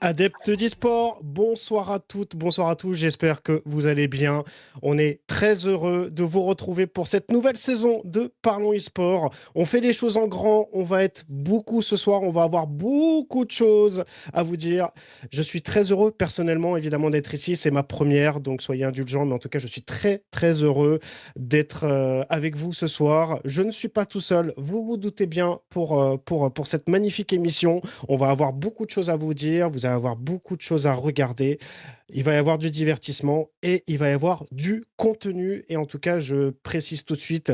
Adeptes d'e-sport, bonsoir à toutes, bonsoir à tous, j'espère que vous allez bien. On est très heureux de vous retrouver pour cette nouvelle saison de Parlons e-sport. On fait les choses en grand, on va être beaucoup ce soir, on va avoir beaucoup de choses à vous dire. Je suis très heureux personnellement évidemment d'être ici, c'est ma première, donc soyez indulgents, mais en tout cas je suis très très heureux d'être avec vous ce soir. Je ne suis pas tout seul, vous vous doutez bien pour cette magnifique émission. On va avoir beaucoup de choses à vous dire, vous allez avoir beaucoup de choses à regarder. Il va y avoir du divertissement et il va y avoir du contenu. Et en tout cas, je précise tout de suite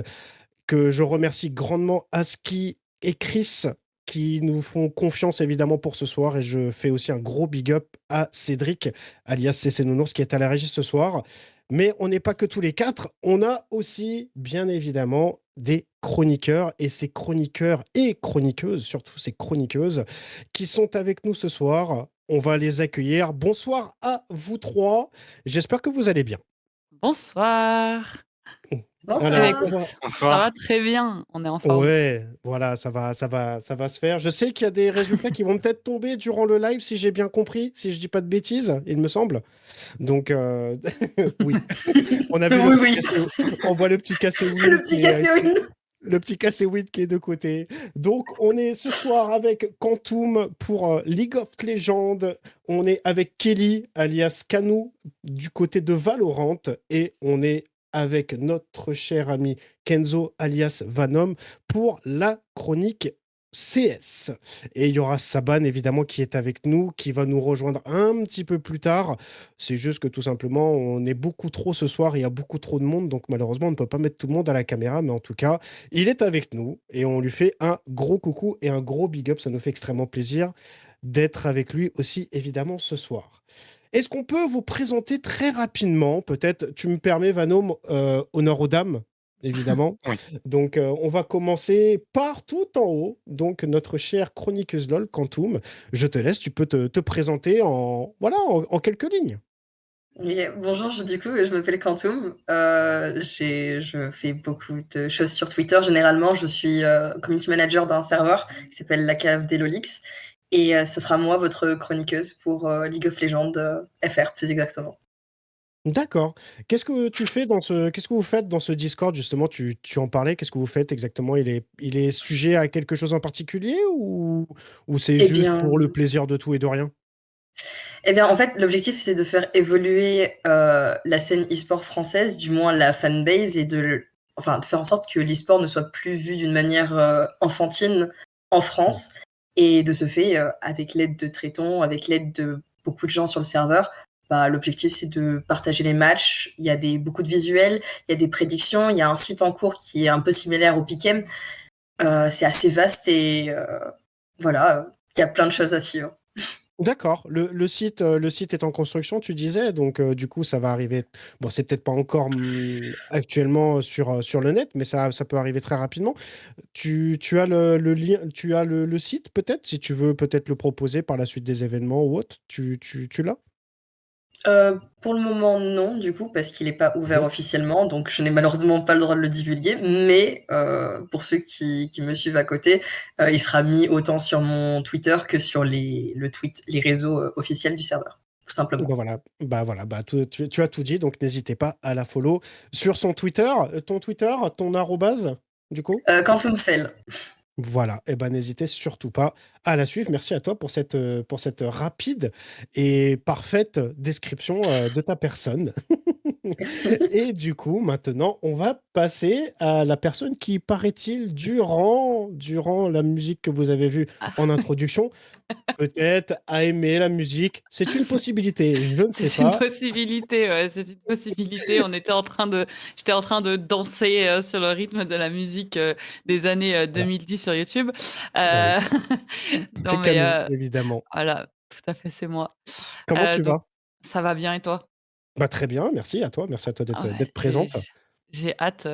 que je remercie grandement Aski et Chris qui nous font confiance évidemment pour ce soir. Et je fais aussi un gros big up à Cédric, alias CC Nounours, qui est à la régie ce soir. Mais on n'est pas que tous les quatre. On a aussi, bien évidemment, des chroniqueurs. Et ces chroniqueurs et chroniqueuses, surtout ces chroniqueuses, qui sont avec nous ce soir. On va les accueillir. Bonsoir à vous trois. J'espère que vous allez bien. Bonsoir. Eh Alors, beh, Bonsoir. on écoute, va, ça va Bonsoir. très bien, on est en forme. ouais, voilà, ça va se faire. Je sais qu'il y a des résultats qui vont peut-être tomber durant le live, si j'ai bien compris, si je dis pas de bêtises, il me semble. Donc, oui, on a vu le Oui, petit oui. cassé, on voit le petit cassé Le win petit Cassio. le petit cassé win qui est de côté. Donc, on est ce soir avec Quantum pour League of Legends. On est avec Kelly, alias Kanou, du côté de Valorant. Et on est avec notre cher ami Kenzo, alias Vanom, pour la chronique CS. Et il y aura Saban, évidemment, qui est avec nous, qui va nous rejoindre un petit peu plus tard. C'est juste que tout simplement, on est beaucoup trop ce soir, il y a beaucoup trop de monde, donc malheureusement, on ne peut pas mettre tout le monde à la caméra, mais en tout cas, il est avec nous et on lui fait un gros coucou et un gros big up. Ça nous fait extrêmement plaisir d'être avec lui aussi, évidemment, ce soir. Est-ce qu'on peut vous présenter très rapidement, peut-être, tu me permets, Vanom, honneur aux dames, évidemment. Oui. Donc, on va commencer par tout en haut. Donc, notre chère chroniqueuse LOL, Quantum, je te laisse, tu peux te présenter voilà, en quelques lignes. Bonjour, du coup, je m'appelle Quantum. Je fais beaucoup de choses sur Twitter. Généralement, je suis community manager d'un serveur qui s'appelle la cave des Lolix. Et ce sera moi, votre chroniqueuse pour League of Legends FR, plus exactement. D'accord. Qu'est-ce que vous faites dans ce Discord, justement? Tu en parlais, qu'est-ce que vous faites exactement? Il est sujet à quelque chose en particulier ou c'est Eh juste bien, pour le plaisir de tout et de rien? en fait, l'objectif, c'est de faire évoluer la scène e-sport française, du moins la fanbase, et de faire en sorte que l'e-sport ne soit plus vu d'une manière enfantine en Mm. France. Et de ce fait, avec l'aide de Tréton, avec l'aide de beaucoup de gens sur le serveur, bah, l'objectif, c'est de partager les matchs. Il y a beaucoup de visuels, il y a des prédictions, il y a un site en cours qui est un peu similaire au Pick'em. C'est assez vaste et voilà, il y a plein de choses à suivre. D'accord. Le site est en construction, tu disais, donc du coup, ça va arriver. Bon, c'est peut-être pas encore actuellement sur le net, mais ça peut arriver très rapidement. Tu as le lien, tu as le site, peut-être, si tu veux peut-être le proposer par la suite des événements ou autre. Tu l'as? Pour le moment, non, du coup, parce qu'il est pas ouvert Mhm. officiellement, donc je n'ai malheureusement pas le droit de le divulguer. Mais pour ceux qui me suivent à côté, il sera mis autant sur mon Twitter que sur les réseaux officiels du serveur, tout simplement. Bah voilà, tu as tout dit, donc n'hésitez pas à la follow sur son Twitter, ton arrobase, du coup. Quantum Fell. Voilà, et ben n'hésitez surtout pas à la suivre. Merci à toi pour cette rapide et parfaite description de ta personne. Merci. Et du coup, maintenant, on va passer à la personne qui, paraît-il, durant la musique que vous avez vue en introduction, peut-être a aimé la musique. C'est une possibilité, je ne sais C'est une pas. possibilité, ouais, c'est une possibilité. J'étais en train de danser, sur le rythme de la musique, des années, Voilà. 2010 sur YouTube. Ah oui. Heu, non C'est mais, Canou, évidemment. voilà, tout à fait, c'est moi. Comment tu Donc vas? ça va bien et toi? Bah, très bien, merci à toi. Merci à toi Ah ouais, d'être présente. j'ai hâte,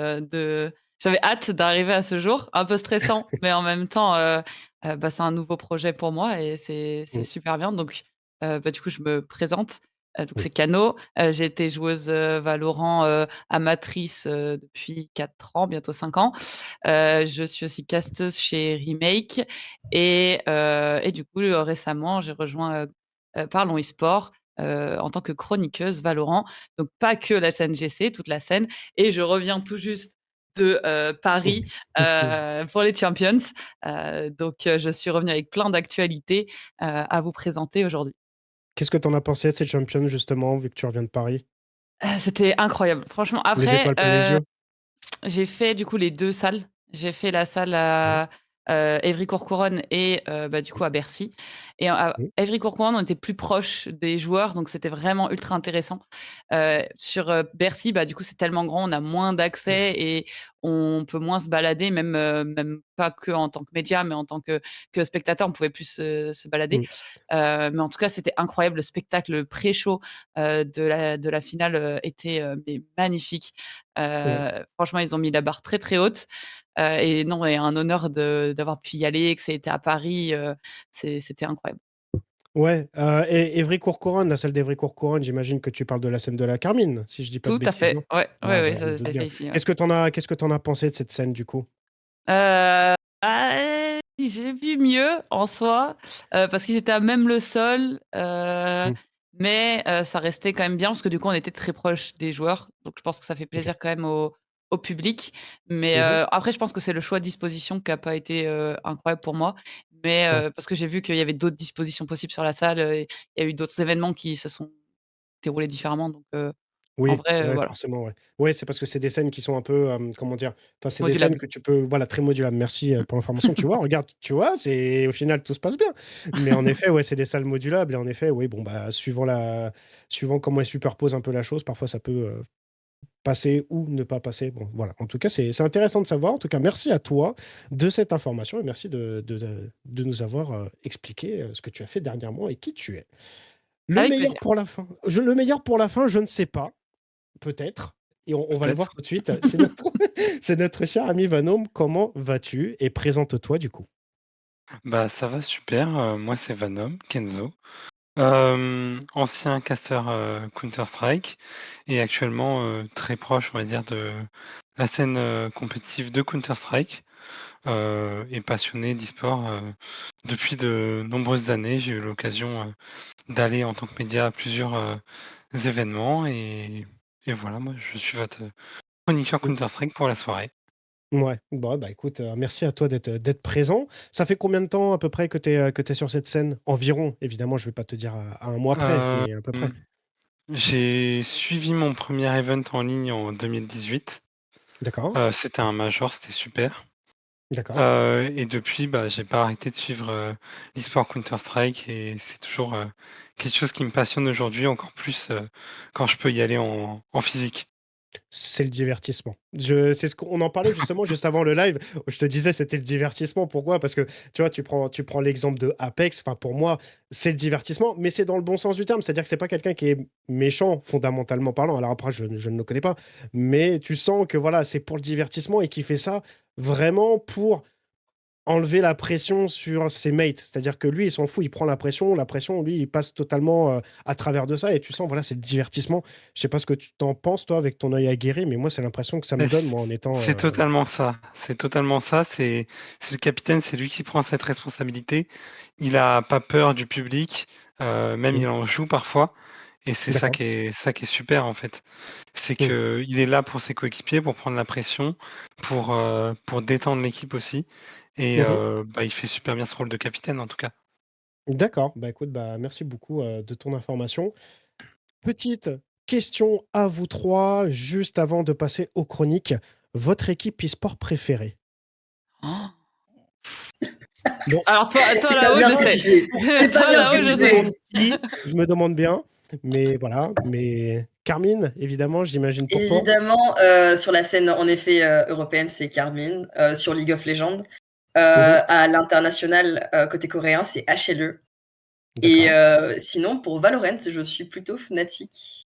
j'avais hâte d'arriver à ce jour, un peu stressant, mais en même temps, bah, c'est un nouveau projet pour moi et c'est Mmh, super bien donc bah, du coup, je me présente, donc c'est oui. Cano, j'ai été joueuse, Valorant, amatrice, depuis 4 ans, bientôt 5 ans. Je suis aussi casteuse chez Remake et du coup, récemment, j'ai rejoint, Parlons eSport, en tant que chroniqueuse Valorant. Donc pas que la scène GC, toute la scène et je reviens tout juste de, Paris, pour les Champions. Donc je suis revenue avec plein d'actualités, à vous présenter aujourd'hui. Qu'est-ce que tu en as pensé de ces Champions justement, vu que tu reviens de Paris? C'était incroyable. Franchement, Les après, étoiles plein les yeux? j'ai fait du coup les 2 salles. J'ai fait la salle Ouais. à, Évry-Courcouronnes et bah, du coup à Bercy et à Mmh. Évry-Courcouronnes, on était plus proche des joueurs, donc c'était vraiment ultra intéressant. Sur, Bercy, bah, du coup, c'est tellement grand, on a moins d'accès et on peut moins se balader, même pas que en tant que média, mais en tant que spectateur, on pouvait plus se balader. Mmh. Mais en tout cas, c'était incroyable. Le spectacle, le pré-show, de la finale, était, mais magnifique. Ouais. Franchement, ils ont mis la barre très, très haute, et non et un honneur d'avoir pu y aller, que ça ait été à Paris, c'était incroyable. Ouais, et Évry-Courcouronnes, la salle d'Évry-Courcouronnes, j'imagine que tu parles de la scène de la Carmine, si je dis pas de Tout à bêtises, non? fait, ouais, ouais, Ouais, ouais, voilà, je me ça doute s'est bien. fait ici, ouais. Qu'est-ce que tu en as pensé de cette scène, du coup? J'ai vu mieux en soi, parce qu'ils étaient à même le sol, Mmh. mais ça restait quand même bien parce que du coup, on était très proches des joueurs, donc je pense que ça fait OK. plaisir quand même au public. Mais Mmh. après, je pense que c'est le choix de disposition qui a pas été, incroyable pour moi, mais Ouais. parce que j'ai vu qu'il y avait d'autres dispositions possibles sur la salle, et il y a eu d'autres événements qui se sont déroulés différemment, donc en Oui, vrai, ouais, voilà, forcément, ouais. Ouais, c'est parce que c'est des scènes qui sont un peu, comment dire? Enfin, c'est des scènes modulable. que tu peux voilà, très modulables. Merci, pour l'information. Tu vois, regarde, tu vois, c'est au final, tout se passe bien. Mais en effet, ouais, c'est des salles modulables et en effet, oui, bon, bah, suivant comment ils superposent un peu la chose, parfois ça peut, passer ou ne pas passer. Bon, voilà. En tout cas, c'est intéressant de savoir. En tout cas, merci à toi de cette information et merci de nous avoir, expliqué, ce que tu as fait dernièrement et qui tu es. Le Avec meilleur plaisir. pour la fin. Le meilleur pour la fin, je ne sais pas. Peut-être et on va le voir Peut-être. tout de suite. C'est notre c'est notre cher ami Vanome. Comment vas-tu? Et présente-toi du coup. Bah, ça va super, moi c'est Venom, Kenzo, ancien casseur, Counter Strike et actuellement, très proche, on va dire, de la scène, compétitive de Counter Strike, et passionné d'e-sport, depuis de nombreuses années. J'ai eu l'occasion, d'aller en tant que média à plusieurs, événements et voilà, moi je suis votre chroniqueur Mmh. Counter Strike pour la soirée. Ouais, bon, bah, écoute, merci à toi d'être présent. Ça fait combien de temps à peu près que tu es sur cette scène? Environ, évidemment, je vais pas te dire à 1 mois près, Hem, mais à peu près. j'ai suivi mon premier event en ligne en 2018. D'accord, C'était un major, c'était super. d'accord. Et depuis, bah, j'ai pas arrêté de suivre, l'e-sport Counter Strike et c'est toujours, quelque chose qui me passionne aujourd'hui, encore plus, quand je peux y aller en physique. C'est le divertissement. C'est ce qu'on en parlait justement juste avant le live. Je te disais, c'était le divertissement. Pourquoi? Parce que tu vois, tu prends l'exemple de Apex. Enfin, pour moi, c'est le divertissement, mais c'est dans le bon sens du terme. C'est-à-dire que c'est pas quelqu'un qui est méchant, fondamentalement parlant. Alors après, je ne le connais pas, mais tu sens que voilà, c'est pour le divertissement et qui fait ça vraiment pour enlever la pression sur ses mates. C'est-à-dire que lui, il s'en fout, il prend la pression, lui, il passe totalement, à travers de ça et tu sens, voilà, c'est le divertissement. Je sais pas ce que tu t'en penses, toi, avec ton œil aguerri, mais moi, c'est l'impression que ça me Et donne, moi, en étant, c'est totalement ça, c'est totalement ça, c'est le capitaine, c'est lui qui prend cette responsabilité. Il a pas peur du public, même mmh, il en joue parfois et c'est d'accord, ça qui est super, en fait. C'est mmh, qu'il est là pour ses coéquipiers, pour prendre la pression, pour détendre l'équipe aussi et mmh. bah, il fait super bien ce rôle de capitaine, en tout cas. D'accord, bah, écoute, bah, merci beaucoup, de ton information. Petite question à vous 3, juste avant de passer aux chroniques. Votre équipe e-sport préférée? Bon, Alors toi C'est pas là-haut, bien je ce que tu sais. fais. C'est pas Toi bien ce je là-haut, que me je tu sais. demande fais. qui, je me demande bien, mais voilà, mais Carmine, évidemment, j'imagine pour toi? Évidemment, sur la scène en effet européenne, c'est Carmine. Sur League of Legends, Mmh. à l'international, côté coréen, c'est HLE. Et D'accord. sinon, pour Valorant, je suis plutôt Fnatic.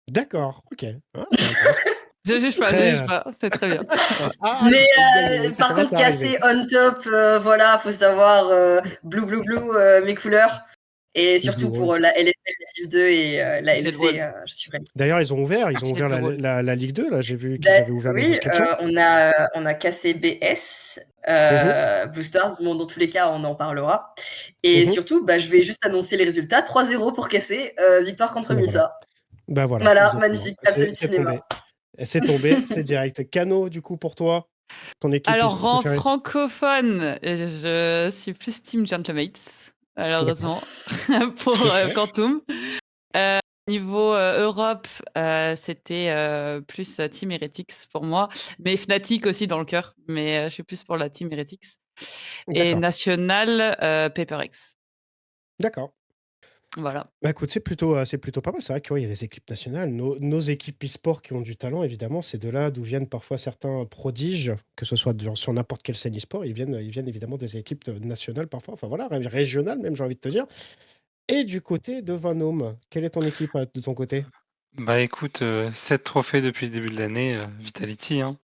D'accord, OK. Ah, c'est intéressant. Je Très, juge pas, c'est très bien. Mais bien joué, ça par commence contre, à arriver. casser on top, voilà, faut savoir blue, blue, blue, mes couleurs. Et Ils surtout jouent, ouais. pour la LFL, la Div 2 et la J'ai le LEC, rôle. je suis reine. D'ailleurs, ils ont ouvert J'ai le rôle. la Ligue 2, là, j'ai vu Bah, qu'ils avaient ouvert les oui, inscriptions. on a cassé BS, Mhm, Blue Stars. Bon, dans tous les cas, on en parlera. Et mhm. surtout, je vais juste annoncer les résultats. 3-0 pour casser, victoire contre Ben voilà. Misa. Ben voilà, Voilà, exactement. magnifique, absolu de C'est cinéma. tombé. C'est tombé, c'est direct. Cano, du coup, pour toi, ton équipe Alors, e-sport en préférée? francophone, je suis plus Team Gentlemates, D'accord. malheureusement, pour Ok. Quantum. Niveau Europe, c'était plus Team Heretics pour moi, mais Fnatic aussi dans le cœur, mais je suis plus pour la Team Heretics. Et D'accord. national, PaperX. D'accord. Voilà. Bah écoute, c'est plutôt pas mal. C'est vrai qu'il y a les équipes nationales, nos équipes e-sport qui ont du talent, évidemment. C'est de là d'où viennent parfois certains prodiges, que ce soit sur n'importe quelle scène e-sport. Ils viennent évidemment des équipes nationales parfois, enfin voilà, régionales même, j'ai envie de te dire. Et du côté de Vanome, quelle est ton équipe de ton côté? Bah écoute, 7 trophées depuis le début de l'année, Vitality, hein.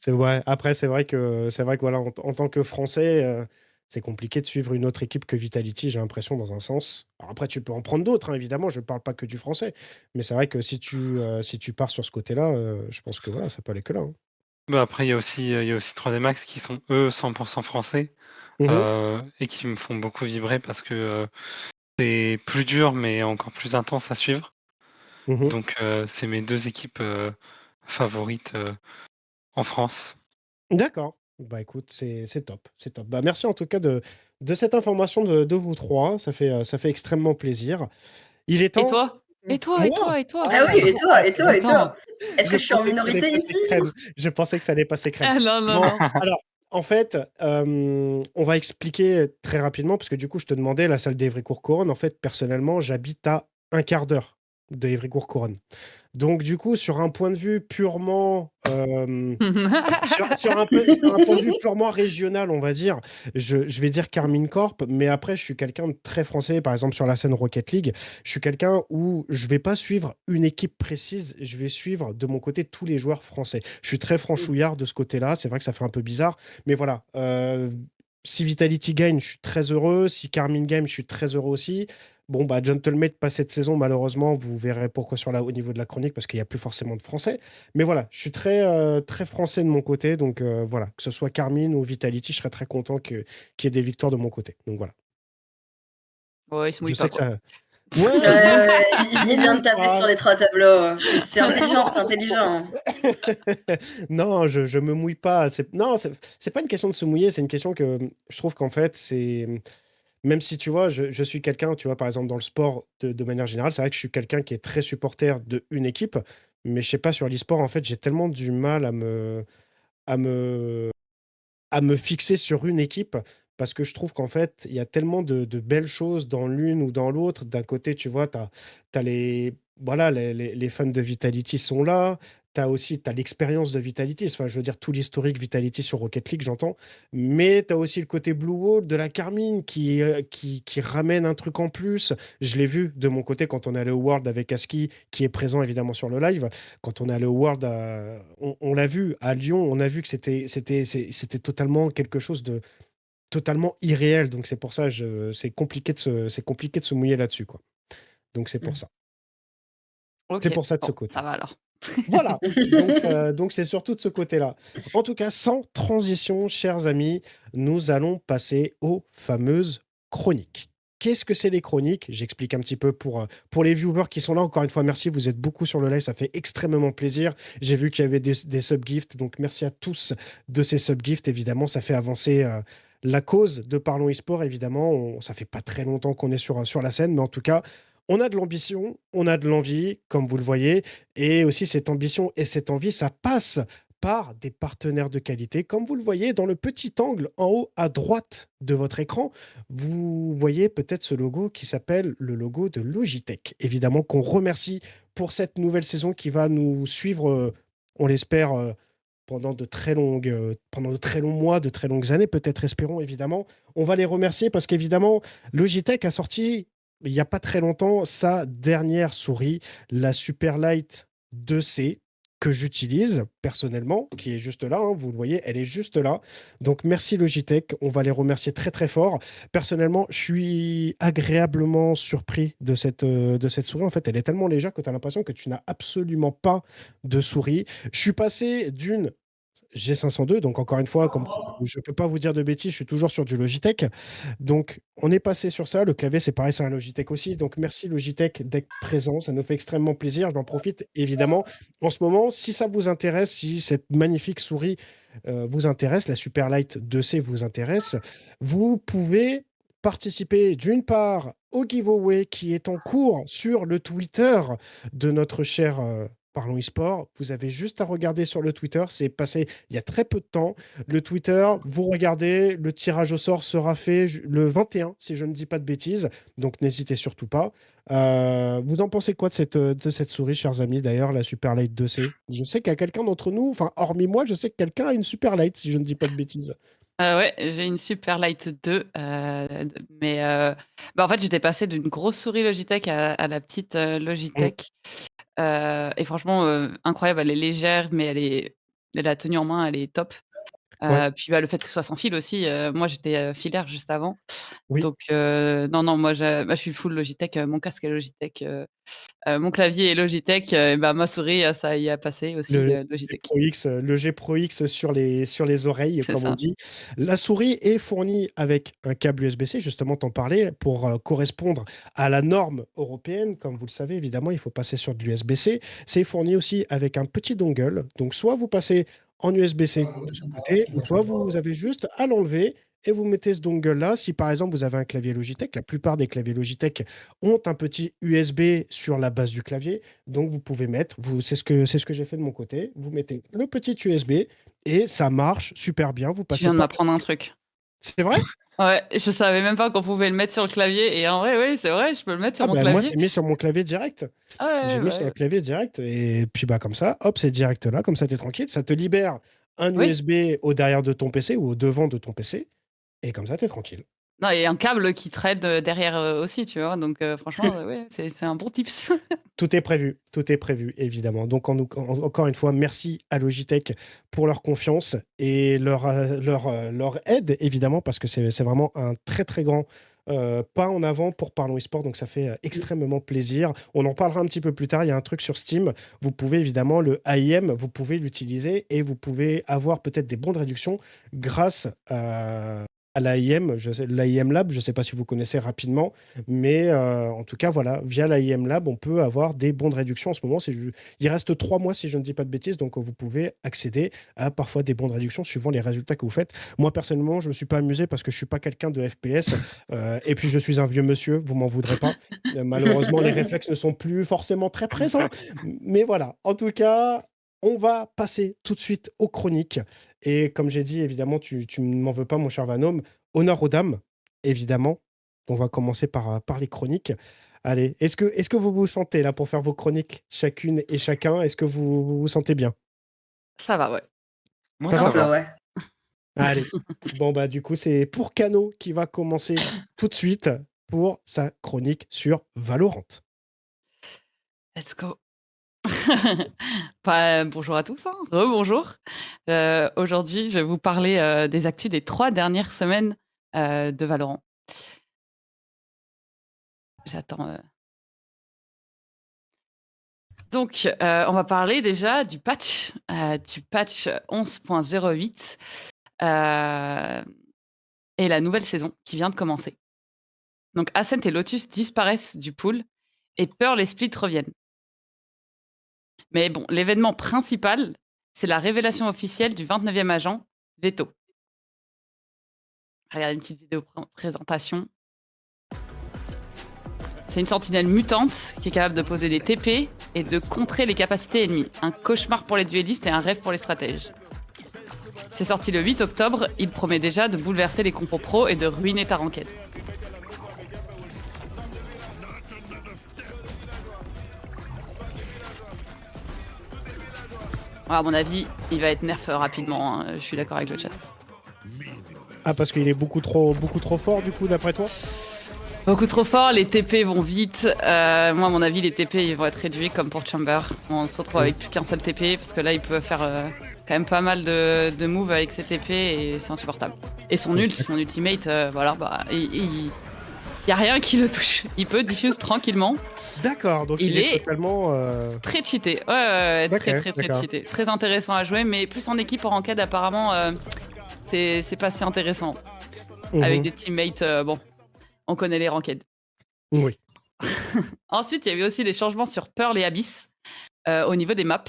C'est vrai. Après, c'est vrai que voilà, en tant que Français, c'est compliqué de suivre une autre équipe que Vitality, j'ai l'impression, dans un sens. Alors après, tu peux en prendre d'autres, hein, évidemment, je ne parle pas que du français. Mais c'est vrai que si tu pars sur ce côté-là, je pense que voilà, ça peut aller que là, hein. Bah, après il y a aussi 3D Max qui sont eux 100% français, Mhm, et qui me font beaucoup vibrer parce que, c'est plus dur mais encore plus intense à suivre. mhm. Donc, c'est mes 2 équipes, favorites, en France. D'accord. Bah écoute, c'est top, c'est top. Bah merci en tout cas de cette information de vous trois. Ça fait extrêmement plaisir. Il est Et temps. toi? Et toi? Et Moi? toi? Et toi? Ah oui, Ah, et toi, et c'est toi, bon. et toi? Attends. Est-ce Je que je suis en pensais que ça allait minorité passer ici? crème. Je pensais que ça allait passer crème. Ah non, non, Non, non. alors, en fait, on va expliquer très rapidement, parce que du coup, je te demandais la salle d'Evry-Courcouronnes. En fait, personnellement, j'habite à un quart d'heure de Évry-Courcouronnes. Donc, du coup, sur un point de vue purement, sur un point de vue purement régional, on va dire, je vais dire Carmine Corp, mais après, je suis quelqu'un de très français. Par exemple, sur la scène Rocket League, je suis quelqu'un où je vais pas suivre une équipe précise, je vais suivre de mon côté tous les joueurs français. Je suis très franchouillard de ce côté-là. C'est vrai que ça fait un peu bizarre, mais voilà. Si Vitality gagne, je suis très heureux. Si Carmine gagne, je suis très heureux aussi. Bon, bah, Gentlemate, pas cette saison, malheureusement. Vous verrez pourquoi au niveau de la chronique, parce qu'il n'y a plus forcément de français. Mais voilà, je suis très français de mon côté. Donc voilà, que ce soit Carmine ou Vitality, je serais très content qu'il y ait des victoires de mon côté. Donc voilà. Ouais, il se Je mouille sais pas, que quoi. ça. Ouais, non, Il me il vient de mouille taper pas. sur les 3 tableaux. C'est intelligent, c'est intelligent. Non, je me mouille pas. Non, c'est pas une question de se mouiller, c'est une question que je trouve qu'en fait, même si tu vois, je suis quelqu'un, tu vois, par exemple, dans le sport, de manière générale, c'est vrai que je suis quelqu'un qui est très supporter de une équipe, mais je sais pas, sur l'e-sport, en fait, j'ai tellement du mal à me, à me fixer sur une équipe parce que je trouve qu'en fait, il y a tellement de belles choses dans l'une ou dans l'autre. D'un côté, tu vois, tu as voilà, les fans de Vitality sont là. Tu as aussi l'expérience de Vitality. Enfin, je veux dire, tout l'historique Vitality sur Rocket League, j'entends. Mais tu as aussi le côté Blue Wall de la Carmine qui ramène un truc en plus. Je l'ai vu de mon côté quand on est allé au World avec Aski, qui est présent évidemment sur le live. Quand on est allé au World, on l'a vu à Lyon, on a vu que c'était totalement quelque chose de totalement irréel. Donc c'est pour ça, c'est compliqué de se mouiller là-dessus, quoi. Donc c'est pour Mmh. ça. C'est OK, pour ça de ce bon, côté. ça va alors. Voilà. Donc c'est surtout de ce côté-là. En tout cas, sans transition, chers amis, nous allons passer aux fameuses chroniques. Qu'est-ce que c'est les chroniques? J'explique un petit peu pour les viewers qui sont là. Encore une fois, merci. Vous êtes beaucoup sur le live. Ça fait extrêmement plaisir. J'ai vu qu'il y avait des subgifts. Donc, merci à tous de ces subgifts. Évidemment, ça fait avancer la cause de Parlons eSport. Évidemment, ça fait pas très longtemps qu'on est sur la scène. Mais en tout cas, on a de l'ambition, on a de l'envie, comme vous le voyez. Et aussi, cette ambition et cette envie, ça passe par des partenaires de qualité. Comme vous le voyez dans le petit angle en haut à droite de votre écran, vous voyez peut-être ce logo qui s'appelle le logo de Logitech. Évidemment qu'on remercie pour cette nouvelle saison qui va nous suivre, on l'espère, pendant de très longs mois, de très longues années, peut-être, espérons évidemment. On va les remercier parce qu'évidemment, Logitech a sorti, il n'y a pas très longtemps, sa dernière souris, la Superlight 2C. que j'utilise personnellement, qui est juste là, hein, vous le voyez, elle est juste là. Donc merci Logitech, on va les remercier très très fort. Personnellement, je suis agréablement surpris de cette souris. En fait, elle est tellement légère que tu as l'impression que tu n'as absolument pas de souris. Je suis passé d'une G502, donc encore une fois, comme je ne peux pas vous dire de bêtises, je suis toujours sur du Logitech. Donc, on est passé sur ça. Le clavier, c'est pareil, c'est un Logitech aussi. Donc, merci Logitech d'être présent. Ça nous fait extrêmement plaisir. J'en profite évidemment en ce moment. Si ça vous intéresse, si cette magnifique souris vous intéresse, la Superlight 2C vous intéresse, vous pouvez participer d'une part au giveaway qui est en cours sur le Twitter de notre cher Parlons eSport. Vous avez juste à regarder sur le Twitter. C'est passé il y a très peu de temps. Le Twitter, vous regardez, le tirage au sort sera fait le 21, si je ne dis pas de bêtises. Donc n'hésitez surtout pas. Vous en pensez quoi de cette souris, chers amis, d'ailleurs, la Superlight 2C? Je sais qu'il y a quelqu'un d'entre nous, enfin, hormis moi, je sais que quelqu'un a une Superlight, si je ne dis pas de bêtises. Ouais, j'ai une Superlight 2, mais en fait, j'étais passée d'une grosse souris Logitech à la petite, Mm. Logitech, et franchement, incroyable. Elle est légère, mais la tenue en main, elle est top. Ouais, Puis, le fait que ce soit sans fil aussi, moi j'étais, filaire juste avant. oui. Donc non, non, moi je suis full Logitech, mon casque est Logitech, mon clavier est Logitech, et ma souris, ça y a passé aussi, Logitech. Le G Pro X sur les oreilles, C'est comme on ça. dit. La souris est fournie avec un câble USB-C, justement, t'en parlais, pour correspondre à la norme européenne. Comme vous le savez, évidemment, il faut passer sur de l'USB-C. C'est fourni aussi avec un petit dongle. Donc, soit vous passez en USB-C de ce côté, ou soit vous avez juste à l'enlever et vous mettez ce dongle-là. Si par exemple vous avez un clavier Logitech, la plupart des claviers Logitech ont un petit USB sur la base du clavier. Donc, vous pouvez mettre, c'est ce que j'ai fait de mon côté. Vous mettez le petit USB et ça marche super bien. Vous Tu passez viens de pas. m'apprendre un truc. C'est vrai? Ouais, je savais même pas qu'on pouvait le mettre sur le clavier et en vrai, oui, c'est vrai, je peux le mettre sur Ah mon ben moi, clavier. c'est mis sur mon clavier direct. Ah J'ai ouais, mis bah, sur le ouais. clavier direct et puis comme ça, hop, c'est direct là. Comme ça, tu es tranquille. Ça te libère un Oui. USB au derrière de ton PC ou au devant de ton PC et comme ça, tu es tranquille. Non et un câble qui traîne, derrière, aussi, tu vois? Donc franchement, ouais, c'est un bon tips. Tout est prévu, évidemment. Donc, encore une fois, merci à Logitech pour leur confiance et leur aide, évidemment, parce que c'est vraiment un très, très grand pas en avant pour Parlons eSport. Donc, ça fait extrêmement plaisir. On en parlera un petit peu plus tard. Il y a un truc sur Steam. Vous pouvez, évidemment, le AIM, vous pouvez l'utiliser et vous pouvez avoir peut-être des bons de réduction grâce à l'AIM, l'AIM Lab. Je ne sais pas si vous connaissez rapidement. Mais en tout cas, voilà, via la IM Lab, on peut avoir des bons de réduction en ce moment. Il reste 3 mois, si je ne dis pas de bêtises, donc vous pouvez accéder à parfois des bons de réduction suivant les résultats que vous faites. Moi, personnellement, je ne me suis pas amusé parce que je ne suis pas quelqu'un de FPS. Et puis, je suis un vieux monsieur, vous m'en voudrez pas. Malheureusement, les réflexes ne sont plus forcément très présents. Mais voilà, en tout cas, on va passer tout de suite aux chroniques. Et comme j'ai dit, évidemment, tu ne m'en veux pas, mon cher Vanhomme. Honneur aux dames, évidemment. On va commencer par les chroniques. Allez, est-ce que vous vous sentez là pour faire vos chroniques chacune et chacun? Est-ce que vous vous sentez bien? Ça va, ouais. Moi, Ça Un ça va? peu, va. ouais. Allez. Bon, bah, du coup, c'est pour Cano qui va commencer tout de suite pour sa chronique sur Valorant. Let's go. Bonjour à tous, hein, rebonjour. Aujourd'hui, je vais vous parler, des actus des 3 dernières semaines, de Valorant. J'attends, donc on va parler déjà du patch 11.08, et la nouvelle saison qui vient de commencer. Donc Ascent et Lotus disparaissent du pool et Pearl et Split reviennent. Mais bon, l'événement principal, c'est la révélation officielle du 29e agent, Veto. Regardez une petite vidéo présentation. C'est une sentinelle mutante qui est capable de poser des TP et de contrer les capacités ennemies. Un cauchemar pour les duellistes et un rêve pour les stratèges. C'est sorti le 8 octobre, il promet déjà de bouleverser les compos pro et de ruiner ta ranked. À mon avis, il va être nerf rapidement, hein. Je suis d'accord avec le chat. Ah, parce qu'il est beaucoup trop fort, du coup, d'après toi? Beaucoup trop fort, les TP vont vite. Moi, à mon avis, les TP ils vont être réduits comme pour Chamber. On se retrouve avec plus qu'un seul TP parce que là, il peut faire quand même pas mal de moves avec ses TP et c'est insupportable. Et son ultimate, voilà, bah, il y a rien qui le touche. Il peut diffuse tranquillement. D'accord, donc Il il est est totalement. très cheaté. Ouais, Ok, très d'accord. cheaté. Très intéressant à jouer, mais plus en équipe, en ranked, apparemment, c'est pas si intéressant. Avec Mhm. des teammates, bon, on connaît les ranked. Oui. Ensuite, il y avait aussi des changements sur Pearl et Abyss au niveau des maps.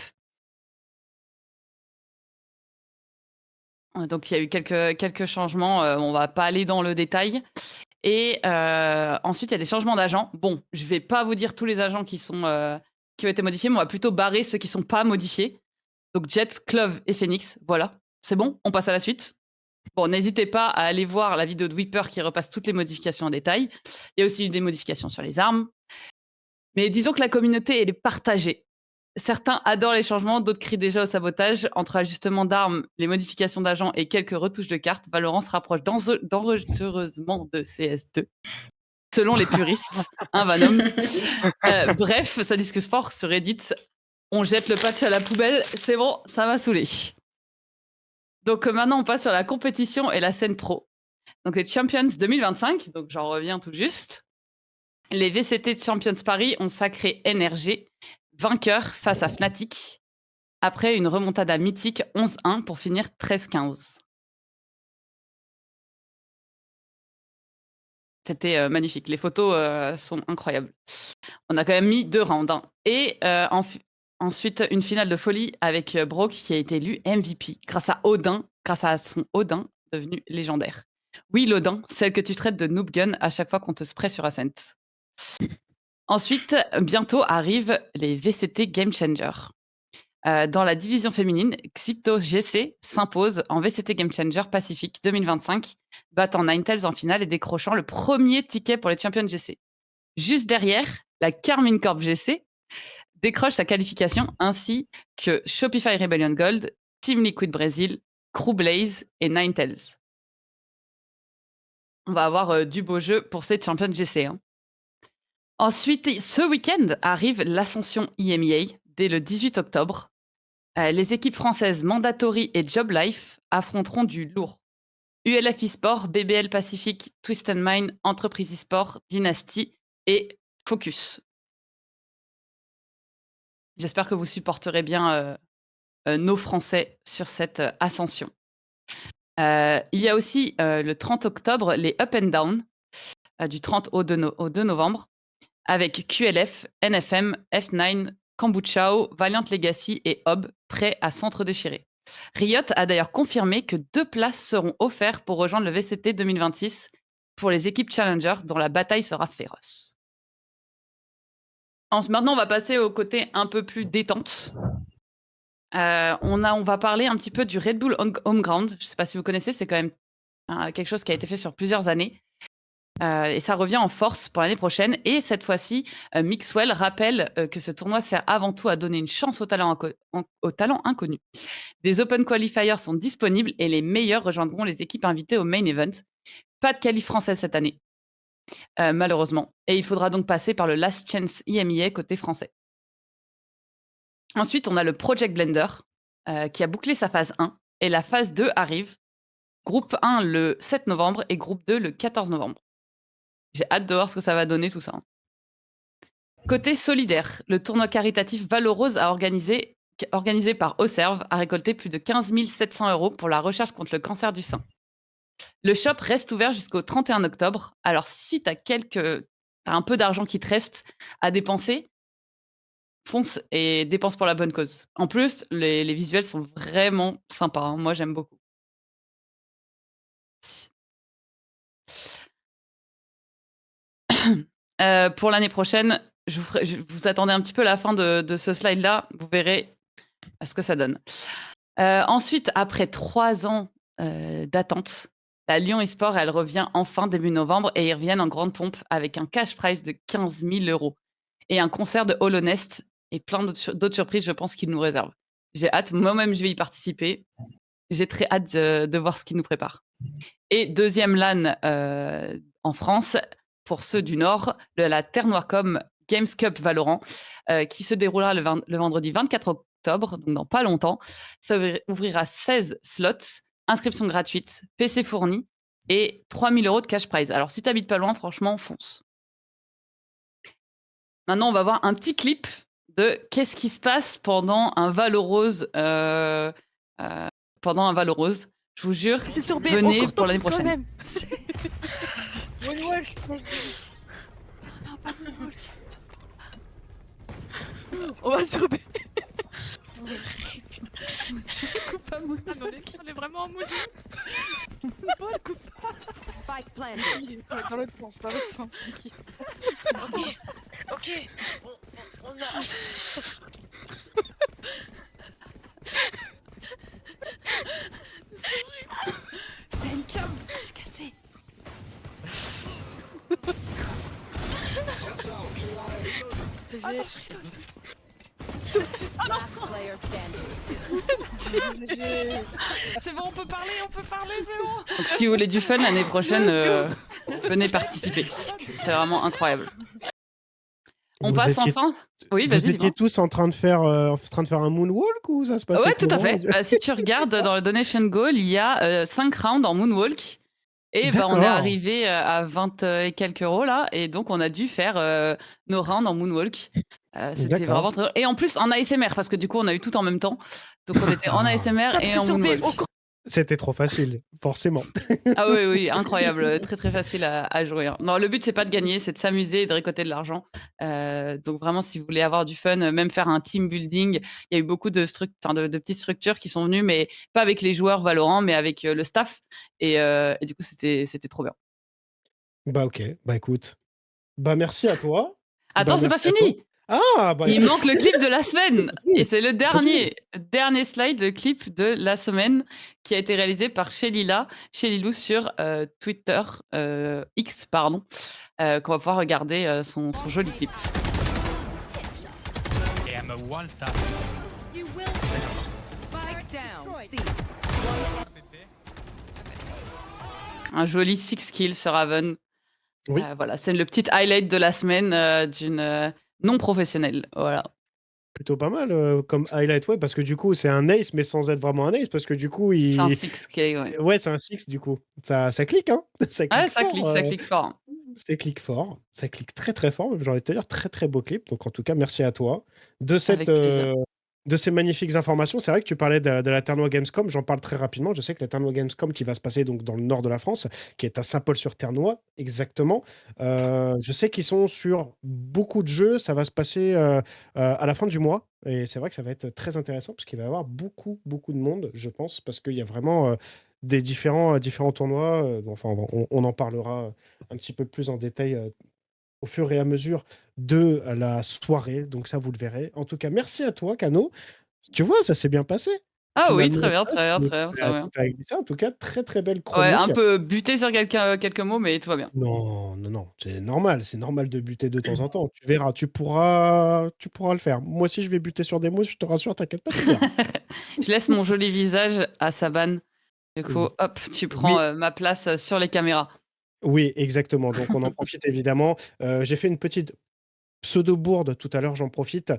Donc, il y a eu quelques changements. On va pas aller dans le détail. Et ensuite, il y a des changements d'agents. Bon, je vais pas vous dire tous les agents qui ont été modifiés, mais on va plutôt barrer ceux qui sont pas modifiés. Donc, Jet, Clove et Phoenix. Voilà, c'est bon, on passe à la suite. Bon, n'hésitez pas à aller voir la vidéo de Weeper qui repasse toutes les modifications en détail. Il y a aussi eu des modifications sur les armes. Mais disons que la communauté, elle est partagée. Certains adorent les changements, d'autres crient déjà au sabotage. Entre ajustements d'armes, les modifications d'agents et quelques retouches de cartes, Valorant se rapproche dangereusement de CS2, selon les puristes. Hein, Venom. Bref, ça discute fort sur Reddit. On jette le patch à la poubelle, c'est bon, ça m'a saoulé. Donc maintenant, on passe sur la compétition et la scène pro. Donc les Champions 2025, donc j'en reviens tout juste. Les VCT de Champions Paris ont sacré NRG vainqueur face à Fnatic après une remontada mythique 11-1 pour finir 13-15. C'était magnifique. Les photos sont incroyables. On a quand même mis 2 rounds. Hein. Et ensuite, une finale de folie avec Brock qui a été élu MVP grâce à son Odin devenu légendaire. Oui, l'Odin, celle que tu traites de noob gun à chaque fois qu'on te spray sur Ascent. Ensuite, bientôt arrivent les VCT Game Changer. Dans la division féminine, Xyptos GC s'impose en VCT Game Changer Pacifique 2025, battant Ninetales en finale et décrochant le premier ticket pour les Champions GC. Juste derrière, la Carmine Corp GC décroche sa qualification ainsi que Shopify Rebellion Gold, Team Liquid Brésil, Crew Blaze et Ninetales. On va avoir du beau jeu pour ces Champions GC. Hein. Ensuite, ce week-end arrive l'Ascension EMEA dès le 18 octobre. Les équipes françaises Mandatory et Job Life affronteront du lourd. ULF eSport, BBL Pacific, Twist Mine, Entreprise eSport, Dynasty et Focus. J'espère que vous supporterez bien nos Français sur cette ascension. Il y a aussi le 30 octobre les Up and Down, du 30 au 2 novembre, avec QLF, NFM, F9, Kambuchao, Valiant Legacy et Hob, prêts à s'entre-déchirer. Riot a d'ailleurs confirmé que 2 places seront offertes pour rejoindre le VCT 2026 pour les équipes Challenger dont la bataille sera féroce. Maintenant, on va passer au côté un peu plus détente. On va parler un petit peu du Red Bull Homeground. Je ne sais pas si vous connaissez, c'est quand même quelque chose qui a été fait sur plusieurs années. Et ça revient en force pour l'année prochaine. Et cette fois-ci, Mixwell rappelle que ce tournoi sert avant tout à donner une chance aux talents inconnus. Des Open Qualifiers sont disponibles et les meilleurs rejoindront les équipes invitées au Main Event. Pas de qualif française cette année, malheureusement. Et il faudra donc passer par le Last Chance EMEA côté français. Ensuite, on a le Project Blender qui a bouclé sa phase 1 et la phase 2 arrive. Groupe 1 le 7 novembre et groupe 2 le 14 novembre. J'ai hâte de voir ce que ça va donner tout ça. Côté solidaire, le tournoi caritatif Valorose organisé par Oserve a récolté plus de 15 700 € pour la recherche contre le cancer du sein. Le shop reste ouvert jusqu'au 31 octobre. Alors si tu as un peu d'argent qui te reste à dépenser, fonce et dépense pour la bonne cause. En plus, les visuels sont vraiment sympas. Hein. Moi, j'aime beaucoup. Pour l'année prochaine, vous attendez un petit peu la fin de ce slide-là. Vous verrez ce que ça donne. Ensuite, après 3 ans d'attente, la Lyon eSport, elle revient enfin début novembre et ils reviennent en grande pompe avec un cash prize de 15 000 € et un concert de Hollow Nest et plein d'autres surprises, je pense, qu'ils nous réservent. J'ai hâte. Moi-même, je vais y participer. J'ai très hâte de voir ce qu'ils nous préparent. Et deuxième LAN en France, pour ceux du Nord, la Ternoircom Games Cup Valorant, qui se déroulera le vendredi 24 octobre, donc dans pas longtemps. Ça ouvrira 16 slots, inscription gratuite, PC fourni et 3 000 € de cash prize. Alors, si t'habites pas loin, franchement, fonce. Maintenant, on va voir un petit clip de qu'est-ce qui se passe pendant un Valorose. Pendant un Valorose. Je vous jure, C'est sur B, venez encore pour l'année quand prochaine. même. Moonwalk. Non, pas Moonwalk. On va sur B. Coupe pas Moon. Ah, mais on est vraiment en Moon. Moonwalk, coupe. Spike planted. Dans l'autre sens, Niki. Ok, on a... Y'a une cam, je suis cassée. GG. Attends, je reload. Last player standing. GG. C'est bon, on peut parler, c'est bon. Donc, si vous voulez du fun l'année prochaine, venez participer. C'est vraiment incroyable. On Vous passe étiez- enfin. Oui, Vous vas-y. étiez dis-moi. tous en train de faire un moonwalk ou ça se passait Ouais, tout à comment fait. Si tu regardes dans le donation goal, il y a 5 rounds en moonwalk. Et on est D'accord. arrivé à 20 et quelques euros là. Et donc, on a dû faire nos rounds en moonwalk. C'était D'accord. vraiment très... Et en plus, en ASMR, parce que du coup, on a eu tout en même temps. Donc, on était en Ah. ASMR et C'est en sur B, moonwalk. encore. C'était trop facile, forcément. Ah oui, oui, incroyable. Très, très facile à jouer. Hein. Non, le but, c'est pas de gagner, c'est de s'amuser et de récolter de l'argent. Donc, vraiment, si vous voulez avoir du fun, même faire un team building, il y a eu beaucoup de petites structures qui sont venues, mais pas avec les joueurs Valorant, mais avec le staff. Et du coup, c'était trop bien. Bah ok, bah écoute. Bah merci à toi. Attends, Bah, c'est pas merci à toi. fini! Ah bah Il manque le clip de la semaine. Et c'est le dernier slide, le clip de la semaine qui a été réalisé par Shelilou sur Twitter, X, pardon, qu'on va pouvoir regarder son joli clip. Et I'm a one tap. You will. Spike down. C. Un joli 6 kills sur Haven. Oui. Voilà, c'est le petit highlight de la semaine d'une non professionnelle. Voilà. Plutôt pas mal comme highlight, ouais, parce que du coup c'est un ace mais sans être vraiment un ace, parce que du coup C'est un 6K, ouais. Ouais, c'est un 6 du coup. Ça clique, hein. Ça clique Ouais, ça fort, clique, ça clique fort. Ça clique fort. Ça clique très très fort. J'ai envie de te dire, très très beau clip. Donc en tout cas, merci à toi de plaisir. de ces magnifiques informations. C'est vrai que tu parlais de la Ternois Gamescom. J'en parle très rapidement. Je sais que la Ternois Gamescom qui va se passer donc dans le nord de la France, qui est à Saint-Paul-sur-Ternois, exactement. Je sais qu'ils sont sur beaucoup de jeux. Ça va se passer à la fin du mois. Et c'est vrai que ça va être très intéressant parce qu'il va y avoir beaucoup beaucoup de monde, je pense, parce qu'il y a vraiment des différents tournois. Enfin, on en parlera un petit peu plus en détail au fur et à mesure de la soirée. Donc ça, vous le verrez. En tout cas, merci à toi, Cano. Tu vois, ça s'est bien passé. Ah oui, Finalement, très bien, très bien, très bien, très bien. t'as glissé, en tout cas, très très belle Ouais, chronique. un peu buté sur quelques mots, mais tout va bien. Non, non, non, c'est normal de buter de temps en temps. Tu verras, tu pourras le faire. Moi aussi, je vais buter sur des mots, je te rassure, t'inquiète pas, tu verras. Je laisse mon joli visage à Saban. Du coup, Oui. hop, tu prends Oui. ma place sur les caméras. Oui, exactement. Donc, on en profite évidemment. J'ai fait une petite pseudo-bourde tout à l'heure, j'en profite.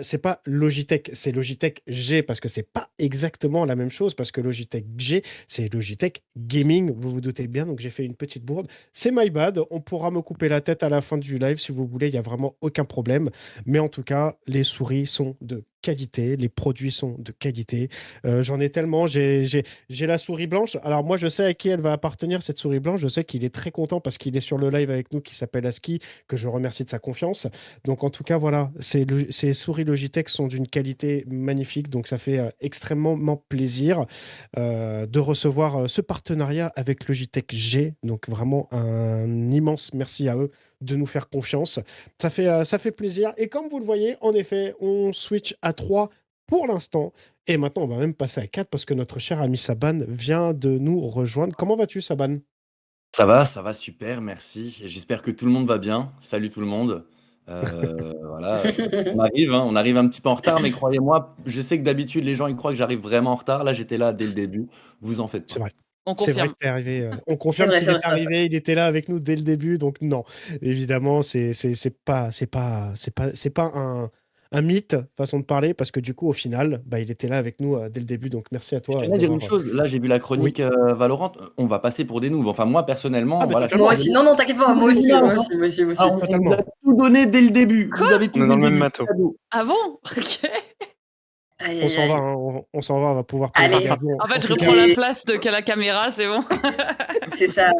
C'est pas Logitech, c'est Logitech G, parce que c'est pas exactement la même chose, parce que Logitech G, c'est Logitech Gaming, vous vous doutez bien, donc j'ai fait une petite bourde. C'est my bad, on pourra me couper la tête à la fin du live si vous voulez, il n'y a vraiment aucun problème. Mais en tout cas, les souris sont de qualité, les produits sont de qualité. J'en ai tellement, j'ai la souris blanche. Alors moi, je sais à qui elle va appartenir, cette souris blanche. Je sais qu'il est très content parce qu'il est sur le live avec nous, qui s'appelle Aski, que je remercie de sa confiance. Donc en tout cas, voilà, ces souris Logitech sont d'une qualité magnifique. Donc ça fait extrêmement plaisir de recevoir ce partenariat avec Logitech G. Donc vraiment un immense merci à eux de nous faire confiance. Ça fait plaisir. Et comme vous le voyez, en effet, on switch à 3 pour l'instant. Et maintenant, on va même passer à 4 parce que notre cher ami Saban vient de nous rejoindre. Comment vas-tu, Saban? Ça va super, merci. Et j'espère que tout le monde va bien. Salut tout le monde. Voilà, on arrive un petit peu en retard, mais croyez-moi, je sais que d'habitude les gens ils croient que j'arrive vraiment en retard. Là, j'étais là dès le début. Vous en faites C'est pas. vrai. On C'est vrai confirme. que tu arrivé, on C'est confirme vrai, qu'il c'est vrai, est c'est vrai. arrivé, il était là avec nous dès le début, donc non. Évidemment, c'est pas un mythe, façon de parler, parce que du coup, au final, bah, il était là avec nous, dès le début, donc merci à Je toi, tenais à dire une d'avoir, chose, là j'ai vu la oui. chronique Valorant, on va passer pour des noobs. Enfin moi Ah personnellement, mais voilà, je Moi totalement, aussi. Non, non, t'inquiète pas. suis Moi des aussi, énormes, moi hein. aussi, moi aussi, moi aussi. Alors, on vous totalement. a tout donné dès le début. Vous avez On tout est dans le même début, bateau. cadeau. Ah bon? OK. Aïe, On aïe, s'en va, aïe. hein, on s'en va, on va pouvoir poser Allez, l'avion. En fait, En je tout reprends cas, la j'ai- place de la caméra, c'est bon? c'est ça.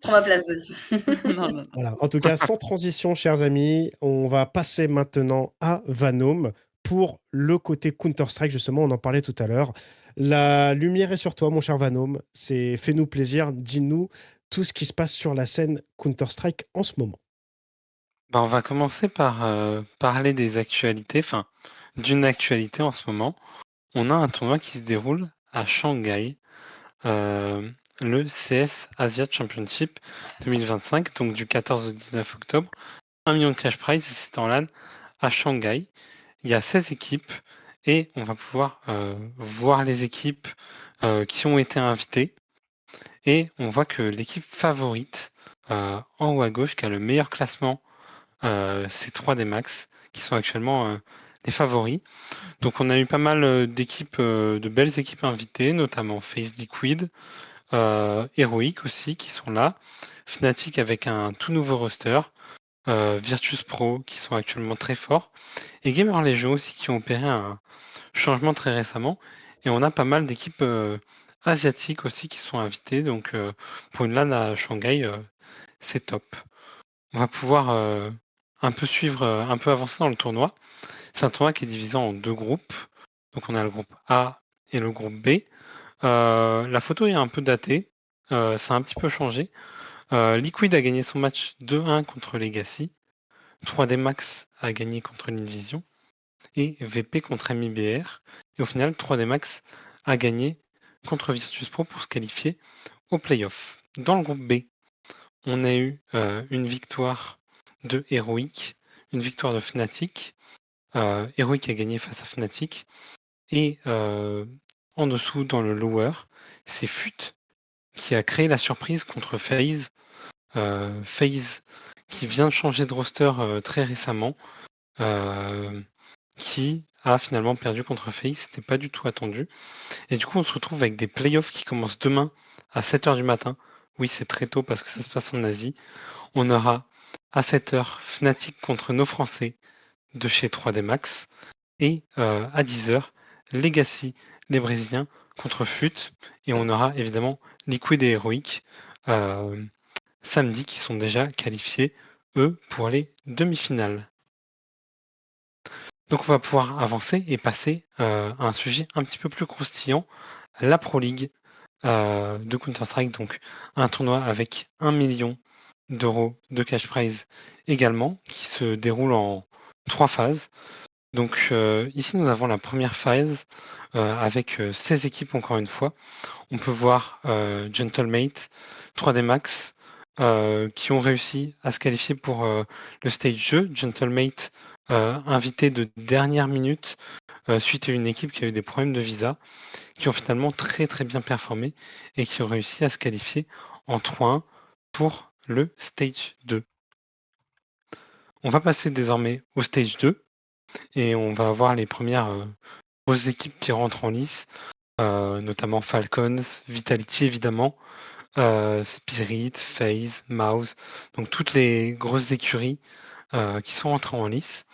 Prends ma place, vas-y. Non, non, non. voilà, en tout cas, sans transition, chers amis, on va passer maintenant à Vanome pour le côté Counter-Strike, justement, on en parlait tout à l'heure. La lumière est sur toi, mon cher Vanome. Fais-nous plaisir, dis-nous tout ce qui se passe sur la scène Counter-Strike en ce moment. Bah, on va commencer par parler des actualités, enfin d'une actualité en ce moment. On a un tournoi qui se déroule à Shanghai, euh, le CS Asia Championship 2025, donc du 14 au 19 octobre. 1 million de cash prize et c'est en LAN à Shanghai. Il y a 16 équipes et on va pouvoir voir les équipes qui ont été invitées. Et on voit que l'équipe favorite, en haut à gauche, qui a le meilleur classement, c'est 3D Max, qui sont actuellement les favoris. Donc on a eu pas mal d'équipes, de belles équipes invitées, notamment FaZe Liquid, Heroic aussi, qui sont là. Fnatic avec un tout nouveau roster. Virtus Pro, qui sont actuellement très forts. Et Gamer Legion aussi, qui ont opéré un changement très récemment. Et on a pas mal d'équipes asiatiques aussi qui sont invitées. Donc pour une LAN à Shanghai, c'est top. On va pouvoir un peu suivre, un peu avancer dans le tournoi. C'est un tournoi qui est divisé en deux groupes. Donc on a le groupe A et le groupe B. La photo est un peu datée. Ça a un petit peu changé. Liquid a gagné son match 2-1 contre Legacy. 3D Max a gagné contre Invision. Et VP contre MIBR. Et au final, 3D Max a gagné contre Virtus Pro pour se qualifier au playoff. Dans le groupe B, on a eu une victoire de Heroic, une victoire de Fnatic. Heroic a gagné face à Fnatic. Et en dessous, dans le lower, c'est Fut qui a créé la surprise contre FaZe. FaZe qui vient de changer de roster très récemment, qui a finalement perdu contre FaZe. C'était pas du tout attendu. Et du coup, on se retrouve avec des playoffs qui commencent demain à 7h du matin. Oui, c'est très tôt parce que ça se passe en Asie. On aura à 7h Fnatic contre nos Français de chez 3D Max. Et à 10h, Legacy, les Brésiliens, contre Fut. Et on aura évidemment Liquid et Heroic samedi qui sont déjà qualifiés, eux, pour les demi-finales. Donc on va pouvoir avancer et passer à un sujet un petit peu plus croustillant, la Pro League de Counter-Strike, donc un tournoi avec 1 million d'euros de cash prize également, qui se déroule en 3 phases. Donc ici nous avons la première phase avec 16 équipes encore une fois. On peut voir Gentlemate, 3D Max, qui ont réussi à se qualifier pour le stage 2. Gentlemate invité de dernière minute suite à une équipe qui a eu des problèmes de visa, qui ont finalement très très bien performé et qui ont réussi à se qualifier en 3-1 pour le stage 2. On va passer désormais au stage 2 et on va avoir les premières grosses équipes qui rentrent en lice, notamment Falcons, Vitality évidemment, Spirit, FaZe, Mouse, donc toutes les grosses écuries qui sont entrées en lice.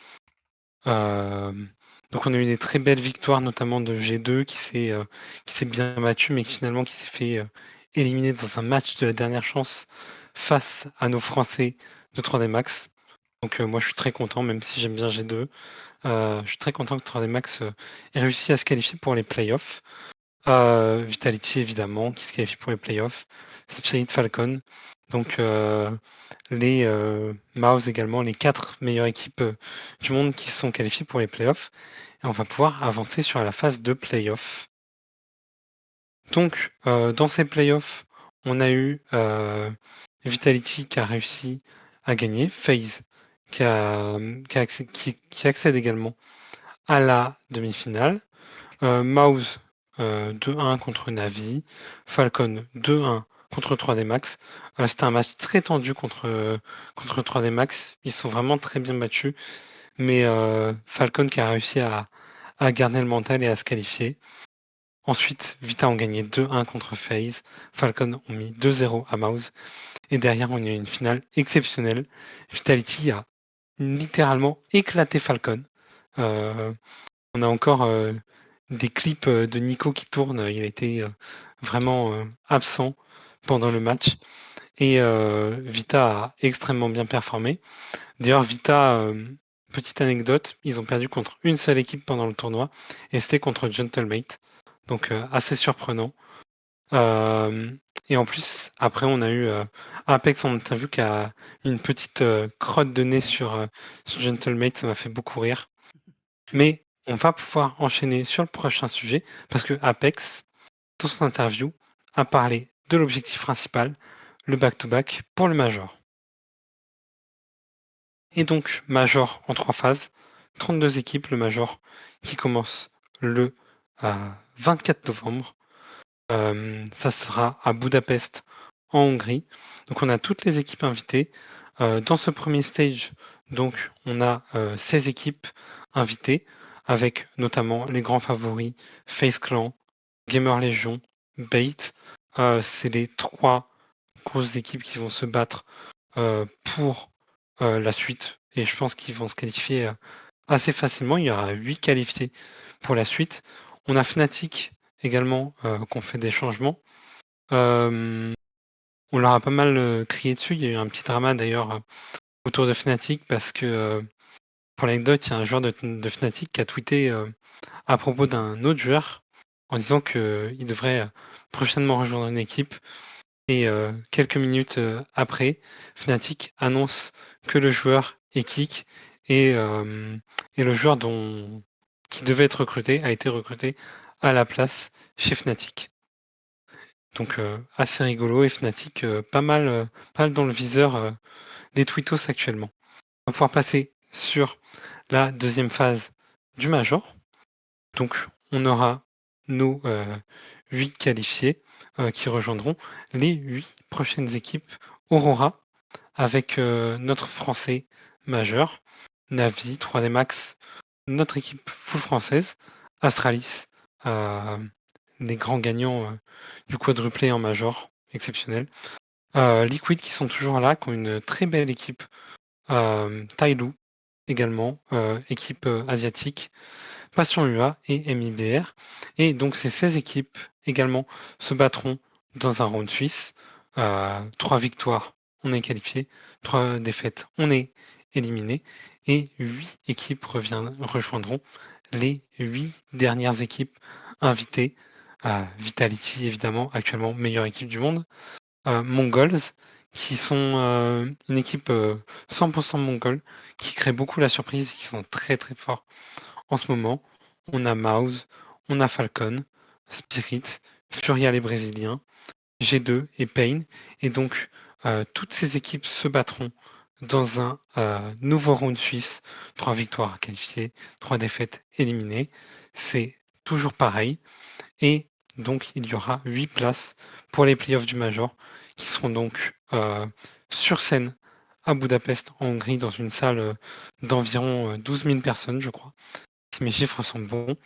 Donc on a eu des très belles victoires, notamment de G2 qui s'est bien battu, mais qui finalement qui s'est fait éliminer dans un match de la dernière chance face à nos Français de 3D Max. Donc moi je suis très content, même si j'aime bien G2. Je suis très content que 3D Max ait réussi à se qualifier pour les playoffs. Vitality évidemment qui se qualifie pour les playoffs. Spirit, Falcon. Donc les Mouse également, les 4 meilleures équipes du monde qui se sont qualifiées pour les playoffs. Et on va pouvoir avancer sur la phase de playoffs. Donc dans ces playoffs, on a eu Vitality qui a réussi à gagner, FaZe qui accède également à la demi-finale, Mouse 2-1 contre Navi, Falcon 2-1 contre 3D Max. C'était un match très tendu contre 3D Max. Ils sont vraiment très bien battus, mais Falcon qui a réussi à garder le mental et à se qualifier. Ensuite, Vita ont gagné 2-1 contre FaZe. Falcon ont mis 2-0 à Mouse. Et derrière, on a eu une finale exceptionnelle. Vitality a littéralement éclaté Falcon. On a encore des clips de Nico qui tournent. Il a été vraiment absent pendant le match. Et Vita a extrêmement bien performé. D'ailleurs, Vita, petite anecdote, ils ont perdu contre une seule équipe pendant le tournoi. Et c'était contre Gentlemate. Donc assez surprenant. Et en plus, après, on a eu Apex en interview qui a une petite crotte de nez sur Gentlemate. Ça m'a fait beaucoup rire. Mais on va pouvoir enchaîner sur le prochain sujet parce que Apex, dans son interview, a parlé de l'objectif principal, le back-to-back pour le Major. Et donc, Major en 3 phases, 32 équipes, le Major qui commence le 24 novembre. Ça sera à Budapest, en Hongrie. Donc, on a toutes les équipes invitées. Dans ce premier stage, donc, on a 16 équipes invitées, avec notamment les grands favoris FaZe Clan, Gamer Legion, Bait. C'est les 3 grosses équipes qui vont se battre pour la suite. Et je pense qu'ils vont se qualifier assez facilement. Il y aura 8 qualifiés pour la suite. On a Fnatic également qu'on fait des changements. On leur a pas mal crié dessus. Il y a eu un petit drama d'ailleurs autour de Fnatic parce que pour l'anecdote, il y a un joueur de Fnatic qui a tweeté à propos d'un autre joueur en disant qu'il devrait prochainement rejoindre une équipe. Et quelques minutes après, Fnatic annonce que le joueur est kick et le joueur qui devait être recruté a été recruté à la place chez Fnatic. Donc assez rigolo et Fnatic pas mal dans le viseur des tweetos actuellement. On va pouvoir passer sur la deuxième phase du Major. Donc on aura nos 8 qualifiés qui rejoindront les 8 prochaines équipes Aurora avec notre français majeur, Navi, 3D Max, notre équipe full française, Astralis, les grands gagnants du quadruplé en major, exceptionnel. Liquid qui sont toujours là, qui ont une très belle équipe. Tailou également, équipe asiatique. Passion UA et MIBR. Et donc ces 16 équipes également se battront dans un round suisse. 3 victoires, on est qualifié. 3 défaites, on est éliminé. Et 8 équipes rejoindront les 8 dernières équipes invitées. Vitality, évidemment, actuellement meilleure équipe du monde. Mongols, qui sont une équipe 100% mongole, qui crée beaucoup la surprise, qui sont très très forts en ce moment. On a Mouse, on a Falcon, Spirit, Furia les Brésiliens, G2 et Pain. Et donc, toutes ces équipes se battront dans un nouveau round suisse. 3 victoires qualifiées, 3 défaites éliminées. C'est toujours pareil. Et donc, il y aura 8 places pour les playoffs du Major, qui seront donc sur scène à Budapest, en Hongrie, dans une salle d'environ 12 000 personnes, je crois, si mes chiffres sont bons.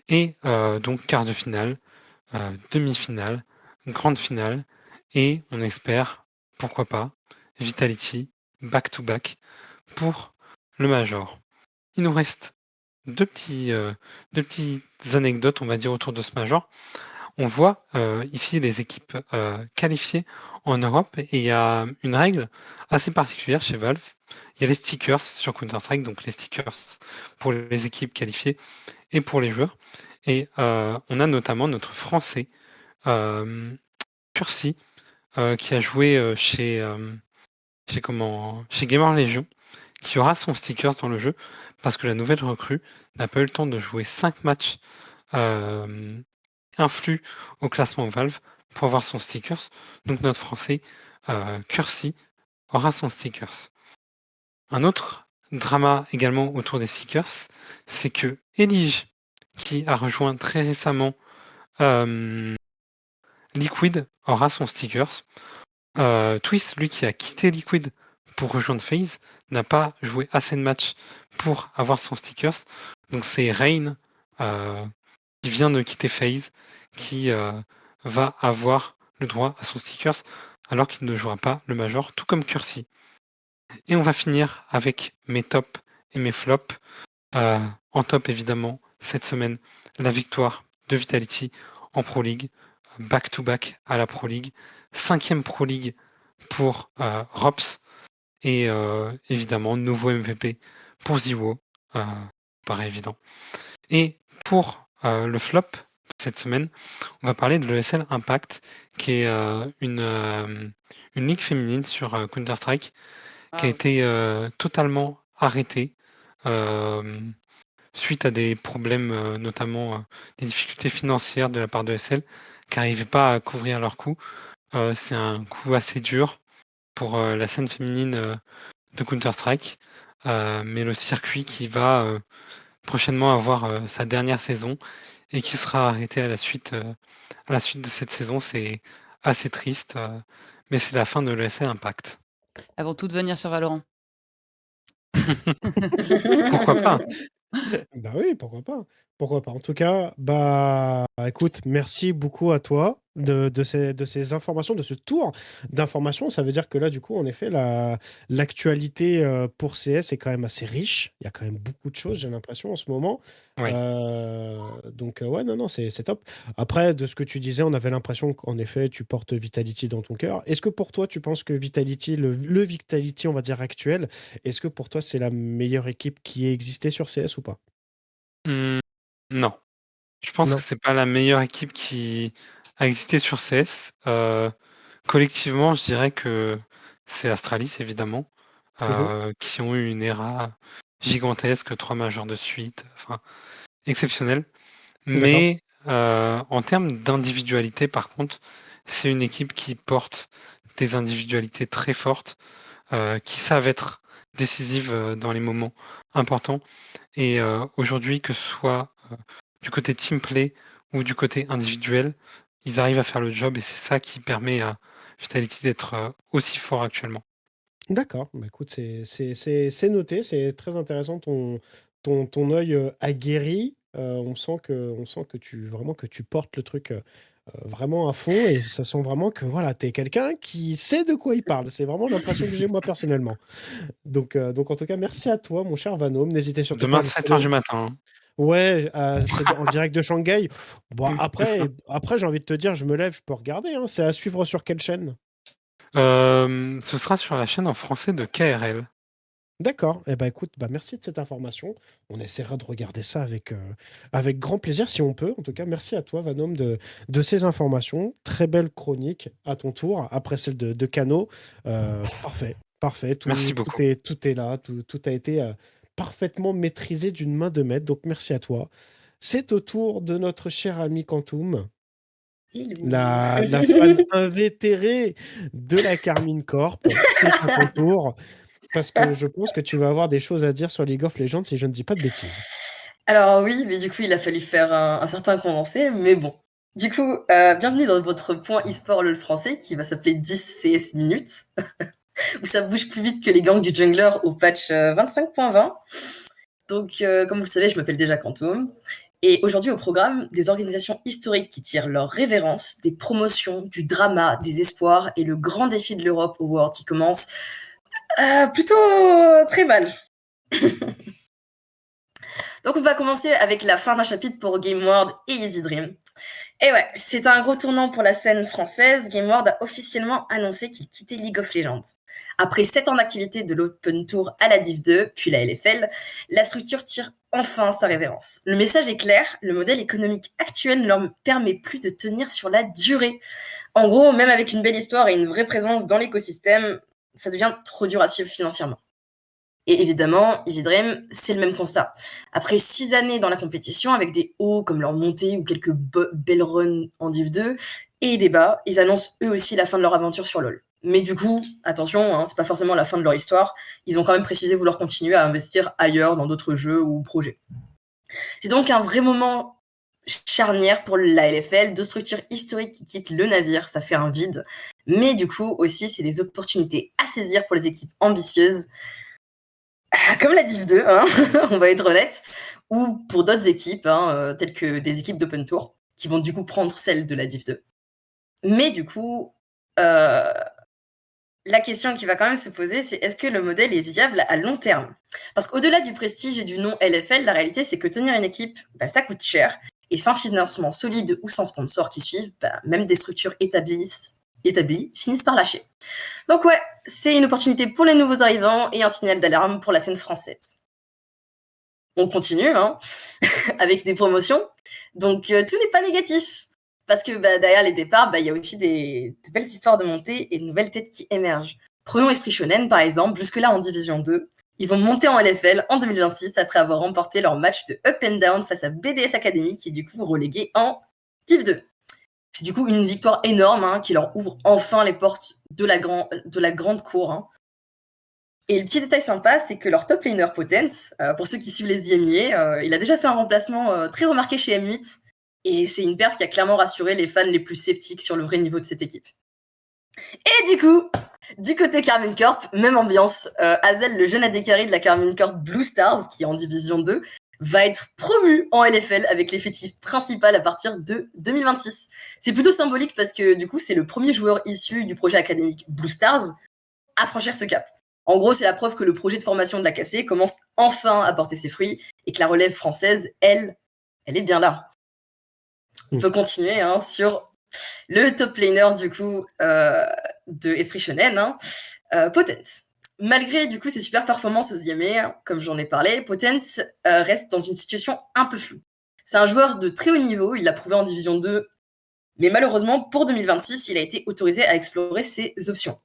Et donc, quart de finale, demi-finale, grande finale, et on espère, pourquoi pas, Vitality, back-to-back, pour le Major. Il nous reste deux petites anecdotes, on va dire, autour de ce Major. On voit ici les équipes qualifiées en Europe et il y a une règle assez particulière chez Valve. Il y a les stickers sur Counter-Strike, donc les stickers pour les équipes qualifiées et pour les joueurs. Et on a notamment notre français, Cursi, qui a joué chez Gamer Legion, qui aura son stickers dans le jeu parce que la nouvelle recrue n'a pas eu le temps de jouer 5 matchs influx au classement Valve pour avoir son stickers. Donc notre français Cursi aura son stickers. Un autre drama également autour des stickers, c'est que Elige, qui a rejoint très récemment Liquid aura son stickers. Twist, lui qui a quitté Liquid pour rejoindre FaZe, n'a pas joué assez de matchs pour avoir son stickers. Donc c'est Rain qui vient de quitter FaZe qui va avoir le droit à son stickers alors qu'il ne jouera pas le Major, tout comme Cursi. Et on va finir avec mes tops et mes flops. En top, évidemment, cette semaine, la victoire de Vitality en Pro League, back-to-back à la Pro League, 5e Pro League pour Rops, et évidemment, nouveau MVP pour Ziwo, paraît évident. Et pour le flop cette semaine, on va parler de l'ESL Impact, qui est une ligue féminine sur Counter-Strike, qui a été totalement arrêtée suite à des problèmes, notamment des difficultés financières de la part de ESL, qui n'arrivaient pas à couvrir leurs coûts. C'est un coup assez dur pour la scène féminine de Counter-Strike, mais le circuit qui va prochainement avoir sa dernière saison et qui sera arrêté à la suite de cette saison, c'est assez triste, mais c'est la fin de l'ESL Impact. Elles vont toutes venir sur Valorant. Pourquoi pas? Bah oui, pourquoi pas? Pourquoi pas? En tout cas, bah écoute, merci beaucoup à toi de ces informations, de ce tour d'informations. Ça veut dire que là, du coup, en effet, l'actualité pour CS est quand même assez riche. Il y a quand même beaucoup de choses, j'ai l'impression, en ce moment. Oui. Donc, ouais, non, c'est top. Après, de ce que tu disais, on avait l'impression qu'en effet, tu portes Vitality dans ton cœur. Est-ce que pour toi, tu penses que Vitality, le Vitality, on va dire actuel, est-ce que pour toi, c'est la meilleure équipe qui ait existé sur CS ou pas? Non. Je pense Non. que c'est pas la meilleure équipe qui a existé sur CS. Collectivement, je dirais que c'est Astralis, évidemment, qui ont eu une era gigantesque, 3 majors de suite, enfin, exceptionnelle. Mais en termes d'individualité, par contre, c'est une équipe qui porte des individualités très fortes, qui savent être décisives dans les moments importants. Et aujourd'hui, que ce soit du côté team play ou du côté individuel, ils arrivent à faire le job et c'est ça qui permet à Vitality d'être aussi fort actuellement. D'accord, bah, écoute, c'est noté, c'est très intéressant ton œil aguerri. On sent que tu portes le truc vraiment à fond et ça sent vraiment que voilà, tu es quelqu'un qui sait de quoi il parle. C'est vraiment l'impression que j'ai moi personnellement. Donc en tout cas, merci à toi, mon cher Vanome. N'hésitez surtout pas à Demain, le 7h du follow. matin. Hein. Ouais, c'est en direct de Shanghai. Bon, après j'ai envie de te dire, je me lève, je peux regarder. Hein. C'est à suivre sur quelle chaîne? Ce sera sur la chaîne en français de KRL. D'accord. Eh ben, écoute, bah, merci de cette information. On essaiera de regarder ça avec grand plaisir si on peut. En tout cas, merci à toi, Vanome, de ces informations. Très belle chronique à ton tour, après celle de Cano. Parfait, parfait. Merci beaucoup. Tout est là, tout a été parfaitement maîtrisé d'une main de maître. Donc, merci à toi. C'est au tour de notre cher ami Quantum, la fan invétérée de la Carmine Corp. C'est à ton tour. Parce que je pense que tu vas avoir des choses à dire sur League of Legends si je ne dis pas de bêtises. Alors oui, mais du coup, il a fallu faire un certain condensé, mais bon. Du coup, bienvenue dans votre point e-sport LoL français qui va s'appeler 10 CS minutes, où ça bouge plus vite que les gangs du jungler au patch 25.20. Donc, comme vous le savez, je m'appelle déjà Quantum. Et aujourd'hui, au programme, des organisations historiques qui tirent leur révérence, des promotions, du drama, des espoirs et le grand défi de l'Europe au World qui commence plutôt très mal. Donc on va commencer avec la fin d'un chapitre pour GameWorld et Easy Dream. Et ouais, c'est un gros tournant pour la scène française. GameWorld a officiellement annoncé qu'il quittait League of Legends. Après 7 ans d'activité de l'Open Tour à la Div 2, puis la LFL, la structure tire enfin sa révérence. Le message est clair, le modèle économique actuel ne leur permet plus de tenir sur la durée. En gros, même avec une belle histoire et une vraie présence dans l'écosystème, ça devient trop dur à suivre financièrement. Et évidemment, Easy Dream, c'est le même constat. Après 6 années dans la compétition, avec des hauts comme leur montée ou quelques belles runs en Div 2, et des bas, ils annoncent eux aussi la fin de leur aventure sur LoL. Mais du coup, attention, hein, c'est pas forcément la fin de leur histoire, ils ont quand même précisé vouloir continuer à investir ailleurs dans d'autres jeux ou projets. C'est donc un vrai moment charnière pour la LFL, 2 structures historiques qui quittent le navire, ça fait un vide. Mais du coup, aussi, c'est des opportunités à saisir pour les équipes ambitieuses, comme la Div 2, hein, on va être honnête, ou pour d'autres équipes, hein, telles que des équipes d'Open Tour, qui vont du coup prendre celle de la Div 2. Mais du coup, la question qui va quand même se poser, c'est est-ce que le modèle est viable à long terme? Parce qu'au-delà du prestige et du nom LFL, la réalité, c'est que tenir une équipe, ça coûte cher. Et sans financement solide ou sans sponsors qui suivent, même des structures établies finissent par lâcher. Donc ouais, c'est une opportunité pour les nouveaux arrivants et un signal d'alarme pour la scène française. On continue avec des promotions. Donc tout n'est pas négatif. Parce que derrière les départs, il y a aussi de belles histoires de montée et de nouvelles têtes qui émergent. Prenons Esprit Shonen, par exemple, jusque-là en Division 2. Ils vont monter en LFL en 2026 après avoir remporté leur match de Up and Down face à BDS Academy, qui est du coup relégué en Div 2. C'est du coup une victoire énorme qui leur ouvre enfin les portes de la grande cour. Et le petit détail sympa, c'est que leur top laner Potent, pour ceux qui suivent les IMIA, il a déjà fait un remplacement très remarqué chez M8. Et c'est une perf qui a clairement rassuré les fans les plus sceptiques sur le vrai niveau de cette équipe. Et du coup, du côté Karmine Corp, même ambiance. Hazel, le jeune AD carry de la Karmine Corp Blue Stars, qui est en Division 2, va être promu en LFL avec l'effectif principal à partir de 2026. C'est plutôt symbolique parce que du coup, c'est le premier joueur issu du projet académique Blue Stars à franchir ce cap. En gros, c'est la preuve que le projet de formation de la KC commence enfin à porter ses fruits et que la relève française, elle est bien là. On peut continuer sur le top laner du coup de Esprit Shonen, Potent. Malgré du coup ses super performances aux IMA, comme j'en ai parlé, Potent reste dans une situation un peu floue. C'est un joueur de très haut niveau, il l'a prouvé en Division 2, mais malheureusement pour 2026, il a été autorisé à explorer ses options.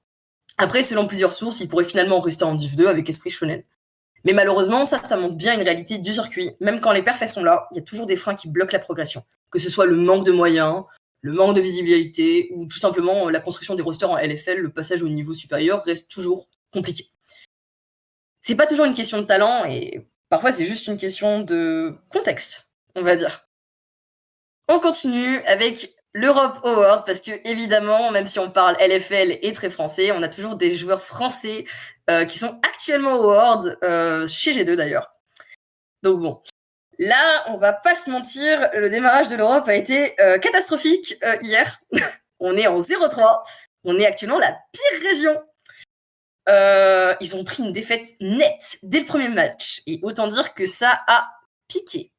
Après, selon plusieurs sources, il pourrait finalement rester en Div 2 avec Esprit Shonen. Mais malheureusement, ça montre bien une réalité du circuit. Même quand les perfs sont là, il y a toujours des freins qui bloquent la progression. Que ce soit le manque de moyens, le manque de visibilité, ou tout simplement la construction des rosters en LFL, le passage au niveau supérieur reste toujours compliqué. C'est pas toujours une question de talent, et parfois c'est juste une question de contexte, on va dire. On continue avec l'Europe Award, parce que évidemment, même si on parle LFL et très français, on a toujours des joueurs français qui sont actuellement au World, chez G2 d'ailleurs. Donc bon, là, on va pas se mentir, le démarrage de l'Europe a été catastrophique hier. On est en 0-3, on est actuellement la pire région. Ils ont pris une défaite nette dès le premier match, et autant dire que ça a piqué.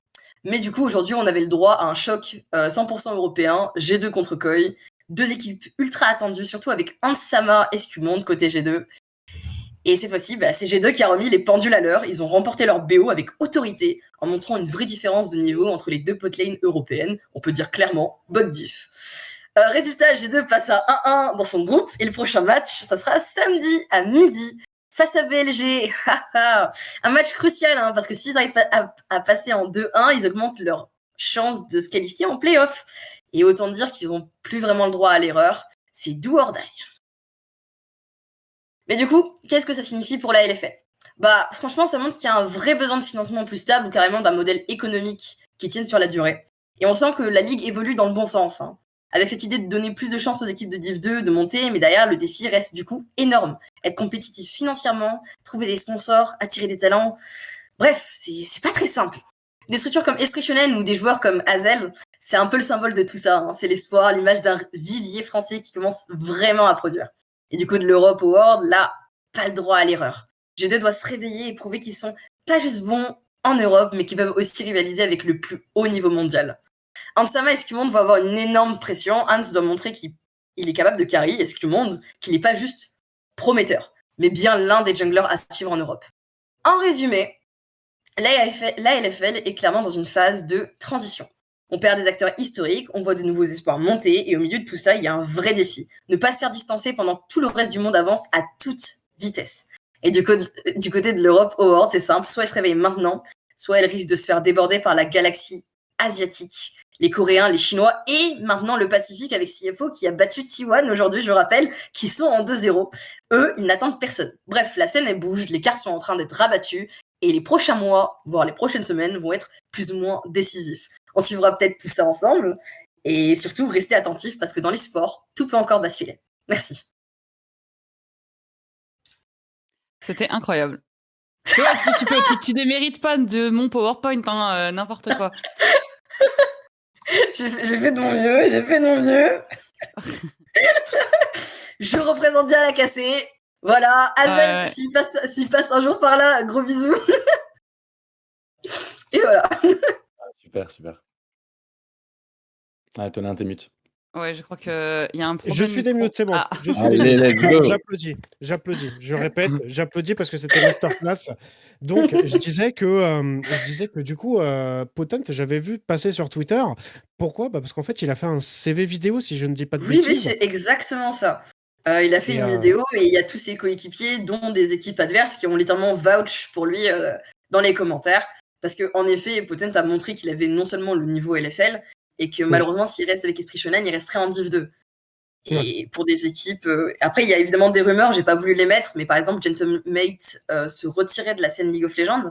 Mais du coup, aujourd'hui, on avait le droit à un choc 100% européen, G2 contre Koi. 2 équipes ultra attendues, surtout avec Hansama et Scumonde côté G2. Et cette fois-ci, c'est G2 qui a remis les pendules à l'heure. Ils ont remporté leur BO avec autorité, en montrant une vraie différence de niveau entre les 2 potlanes européennes. On peut dire clairement, bonne diff. Résultat, G2 passe à 1-1 dans son groupe. Et le prochain match, ça sera samedi à midi. Face à BLG, un match crucial, parce que s'ils arrivent à passer en 2-1, ils augmentent leur chance de se qualifier en play-off. Et autant dire qu'ils n'ont plus vraiment le droit à l'erreur. C'est do or die. Mais du coup, qu'est-ce que ça signifie pour la LFL ? Franchement, ça montre qu'il y a un vrai besoin de financement plus stable ou carrément d'un modèle économique qui tienne sur la durée. Et on sent que la ligue évolue dans le bon sens. Avec cette idée de donner plus de chance aux équipes de Div 2 de monter, mais derrière, le défi reste du coup énorme. Être compétitif financièrement, trouver des sponsors, attirer des talents. Bref, c'est pas très simple. Des structures comme Esprit Shonen ou des joueurs comme Hazel, c'est un peu le symbole de tout ça. C'est l'espoir, l'image d'un vivier français qui commence vraiment à produire. Et du coup, de l'Europe au World, là, pas le droit à l'erreur. G2 doit se réveiller et prouver qu'ils sont pas juste bons en Europe, mais qu'ils peuvent aussi rivaliser avec le plus haut niveau mondial. Hansama et Scumonde vont avoir une énorme pression. Hans doit montrer qu'il est capable de carry, et Scumonde qu'il n'est pas juste prometteur, mais bien l'un des junglers à suivre en Europe. En résumé, la LFL est clairement dans une phase de transition. On perd des acteurs historiques, on voit de nouveaux espoirs monter, et au milieu de tout ça, il y a un vrai défi. Ne pas se faire distancer pendant tout le reste du monde avance à toute vitesse. Et du côté de l'Europe au World, c'est simple, soit elle se réveille maintenant, soit elle risque de se faire déborder par la galaxie asiatique. Les Coréens, les Chinois et maintenant le Pacifique avec CFO qui a battu T1 aujourd'hui, je rappelle, qui sont en 2-0. Eux, ils n'attendent personne. Bref, la scène, elle bouge, les cartes sont en train d'être rabattues et les prochains mois, voire les prochaines semaines, vont être plus ou moins décisifs. On suivra peut-être tout ça ensemble. Et surtout, restez attentifs parce que dans les sports, tout peut encore basculer. Merci. C'était incroyable. Tu vois, tu démérites pas de mon PowerPoint, hein, n'importe quoi. J'ai fait de mon mieux. Je représente bien la cassée. Voilà, Hazel, Ouais. s'il passe un jour par là, gros bisous. Et voilà. Super. Ah, Tonin, t'es mute. Ouais, je crois qu'il y a un problème. Je suis des micro. mutes, c'est bon. Ah. Je suis Allez, des let's go. J'applaudis. Je répète, j'applaudis parce que c'était masterclass. Donc, je disais que du coup, Potent, j'avais vu passer sur Twitter. Pourquoi? Parce qu'en fait, il a fait un CV vidéo, si je ne dis pas de Oui, bêtises. c'est exactement ça. Il a fait une vidéo et il y a tous ses coéquipiers, dont des équipes adverses, qui ont littéralement vouch pour lui dans les commentaires. Parce qu'en effet, Potent a montré qu'il avait non seulement le niveau LFL, et que malheureusement, s'il reste avec Esprit Shonen, il resterait en Div 2. Et pour des équipes... Après, il y a évidemment des rumeurs, j'ai pas voulu les mettre, mais par exemple, Gentlemate se retirait de la scène League of Legends.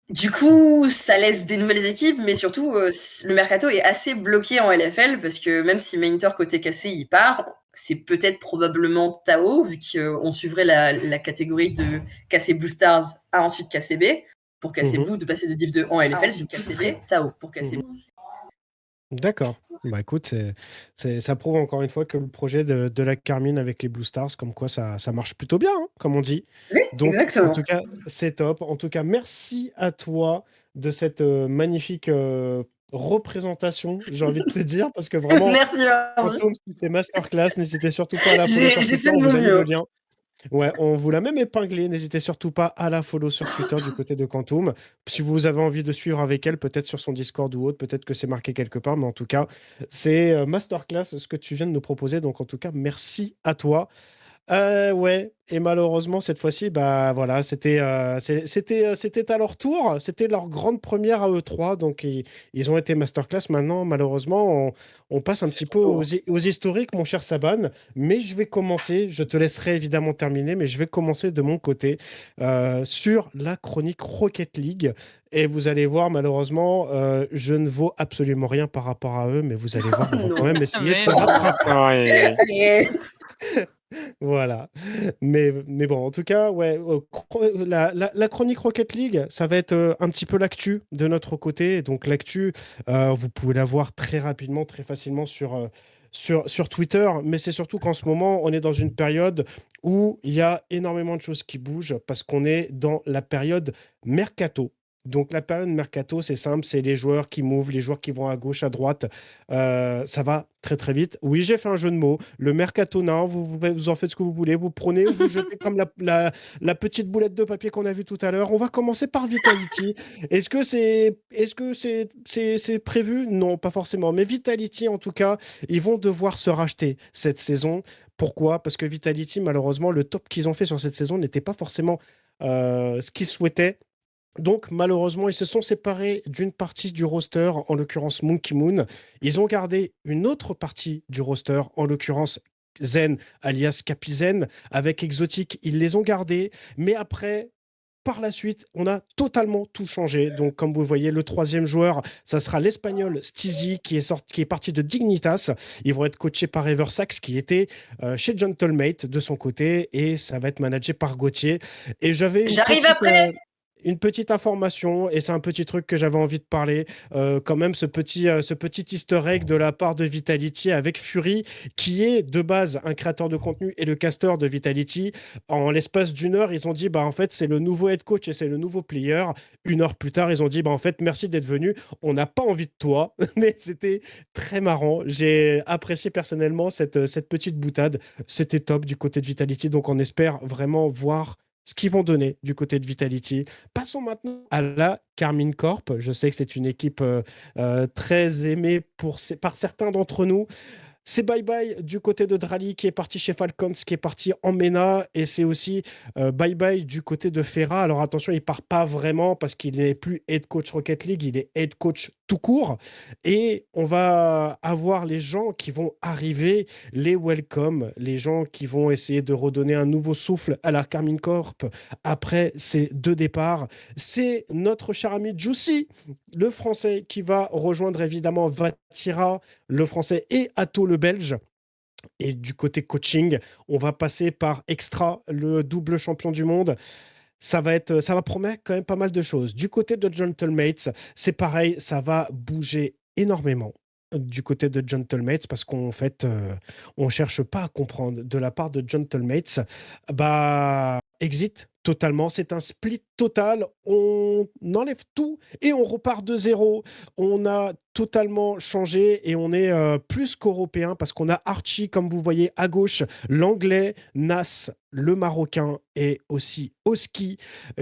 Du coup, ça laisse des nouvelles équipes, mais surtout, le mercato est assez bloqué en LFL, parce que même si Mainter côté KC, il part, c'est peut-être probablement Tao, vu qu'on suivrait la catégorie de KC Blue Stars à ensuite KCB, pour KC Blue de passer de Div 2 en LFL, du coup, ce serait Tao pour KC Blue. D'accord. Bah écoute, ça prouve encore une fois que le projet de la Carmine avec les Blue Stars, comme quoi ça marche plutôt bien, hein, comme on dit. Oui, Donc, exactement. en tout cas, c'est top. En tout cas, merci à toi de cette magnifique représentation, j'ai envie de te dire, parce que vraiment, Merci. Quantum, c'était masterclass. N'hésitez surtout pas à la follow sur J'ai Twitter, fait de on mon vous a mis le mieux. lien. Ouais, on vous l'a même épinglé. N'hésitez surtout pas à la follow sur Twitter du côté de Quantum. Si vous avez envie de suivre avec elle, peut-être sur son Discord ou autre, peut-être que c'est marqué quelque part, mais en tout cas, c'est masterclass ce que tu viens de nous proposer. Donc, en tout cas, merci à toi. Ouais, et malheureusement, cette fois-ci, bah voilà, c'était à leur tour, c'était leur grande première à E3, donc ils ont été masterclass. Maintenant, malheureusement, on passe un petit peu aux historiques, mon cher Saban, mais je vais commencer, je te laisserai évidemment terminer, mais je vais commencer de mon côté sur la chronique Rocket League. Et vous allez voir, malheureusement, je ne vaux absolument rien par rapport à eux, mais vous allez voir, on va quand même essayer de se rattraper. Voilà. Mais bon, en tout cas, ouais, la chronique Rocket League, ça va être un petit peu l'actu de notre côté. Donc l'actu, vous pouvez la voir très rapidement, très facilement sur Twitter. Mais c'est surtout qu'en ce moment, on est dans une période où il y a énormément de choses qui bougent parce qu'on est dans la période mercato. Donc la période mercato, c'est simple, c'est les joueurs qui mouvent, les joueurs qui vont à gauche, à droite. Ça va très très vite. Oui, j'ai fait un jeu de mots. Le mercato, non, vous en faites ce que vous voulez. Vous prenez, vous jetez comme la petite boulette de papier qu'on a vue tout à l'heure. On va commencer par Vitality. Est-ce que c'est prévu? Non, pas forcément. Mais Vitality, en tout cas, ils vont devoir se racheter cette saison. Pourquoi? Parce que Vitality, malheureusement, le top qu'ils ont fait sur cette saison n'était pas forcément ce qu'ils souhaitaient. Donc, malheureusement, ils se sont séparés d'une partie du roster, en l'occurrence Monkey Moon. Ils ont gardé une autre partie du roster, en l'occurrence Zen, alias Capizen, avec Exotic. Ils les ont gardés, mais après, par la suite, on a totalement tout changé. Donc, comme vous voyez, le troisième joueur, ça sera l'Espagnol Stizy, qui est parti de Dignitas. Ils vont être coachés par Eversax, qui était chez Gentlemate de son côté, et ça va être managé par Gauthier. Et J'arrive après. Une petite information, et c'est un petit truc que j'avais envie de parler, quand même, ce petit easter egg de la part de Vitality avec Fury, qui est de base un créateur de contenu et le casteur de Vitality. En l'espace d'une heure, ils ont dit, bah en fait, c'est le nouveau head coach et c'est le nouveau player. Une heure plus tard, ils ont dit, bah en fait, merci d'être venu, on n'a pas envie de toi. Mais c'était très marrant. J'ai apprécié personnellement cette petite boutade. C'était top du côté de Vitality, donc on espère vraiment voir ce qu'ils vont donner du côté de Vitality. Passons maintenant à la Carmine Corp. Je sais que c'est une équipe très aimée par certains d'entre nous. C'est bye-bye du côté de Drali qui est parti chez Falcons, qui est parti en MENA. Et c'est aussi bye-bye du côté de Ferra. Alors attention, il part pas vraiment parce qu'il n'est plus head coach Rocket League, il est head coach tout court. Et on va avoir les gens qui vont arriver, les welcome, les gens qui vont essayer de redonner un nouveau souffle à la Carmine Corp après ces 2 départs. C'est notre cher ami Juicy, le français, qui va rejoindre évidemment Vatira, le français, et Atto, le belge. Et du côté coaching, on va passer par Extra, le double champion du monde. Ça va promettre quand même pas mal de choses. Du côté de Gentlemates, c'est pareil, ça va bouger énormément. Du côté de Gentlemates, parce qu'en fait, on cherche pas à comprendre de la part de Gentlemates. Bah, exit totalement. C'est un split total. On enlève tout et on repart de zéro. On a totalement changé et on est plus qu'européen parce qu'on a Archie, comme vous voyez à gauche, l'anglais, Nas, le marocain et aussi Oski,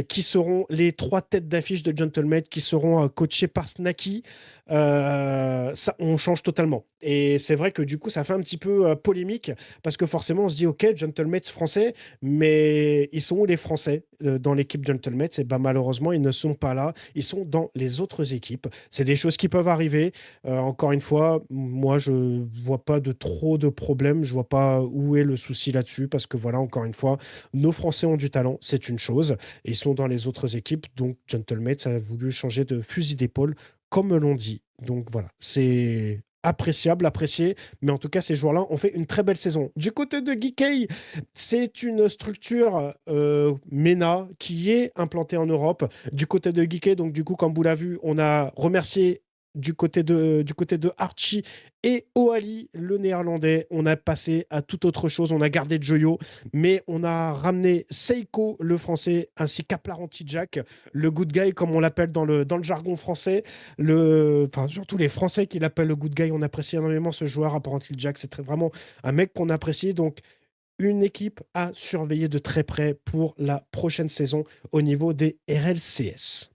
qui seront les 3 têtes d'affiche de Gentleman, qui seront coachés par Snacky. Ça, on change totalement. Et c'est vrai que du coup, ça fait un petit peu polémique parce que forcément, on se dit, OK, Gentlemates français, mais ils sont où les Français dans l'équipe Gentlemates? Et ben malheureusement, ils ne sont pas là. Ils sont dans les autres équipes. C'est des choses qui peuvent arriver. Encore une fois, moi, je vois pas de trop de problèmes. Je vois pas où est le souci là-dessus parce que voilà, encore une fois, nos Français ont du talent, c'est une chose. Et ils sont dans les autres équipes. Donc, Gentlemates a voulu changer de fusil d'épaule, comme l'on dit. Donc voilà, c'est appréciable, apprécié, mais en tout cas, ces joueurs-là ont fait une très belle saison. Du côté de Geekei, c'est une structure MENA qui est implantée en Europe. Du côté de Geekei, donc du coup, comme vous l'avez vu, on a remercié du côté de Archie et Oali, le néerlandais. On a passé à toute autre chose. On a gardé Joyo, mais on a ramené Seiko, le français, ainsi qu'Aplarenti Jack, le good guy, comme on l'appelle dans le jargon français. Enfin, surtout les Français qui l'appellent le good guy. On apprécie énormément ce joueur, Aplarenti Jack. C'est vraiment un mec qu'on apprécie. Donc, une équipe à surveiller de très près pour la prochaine saison au niveau des RLCS.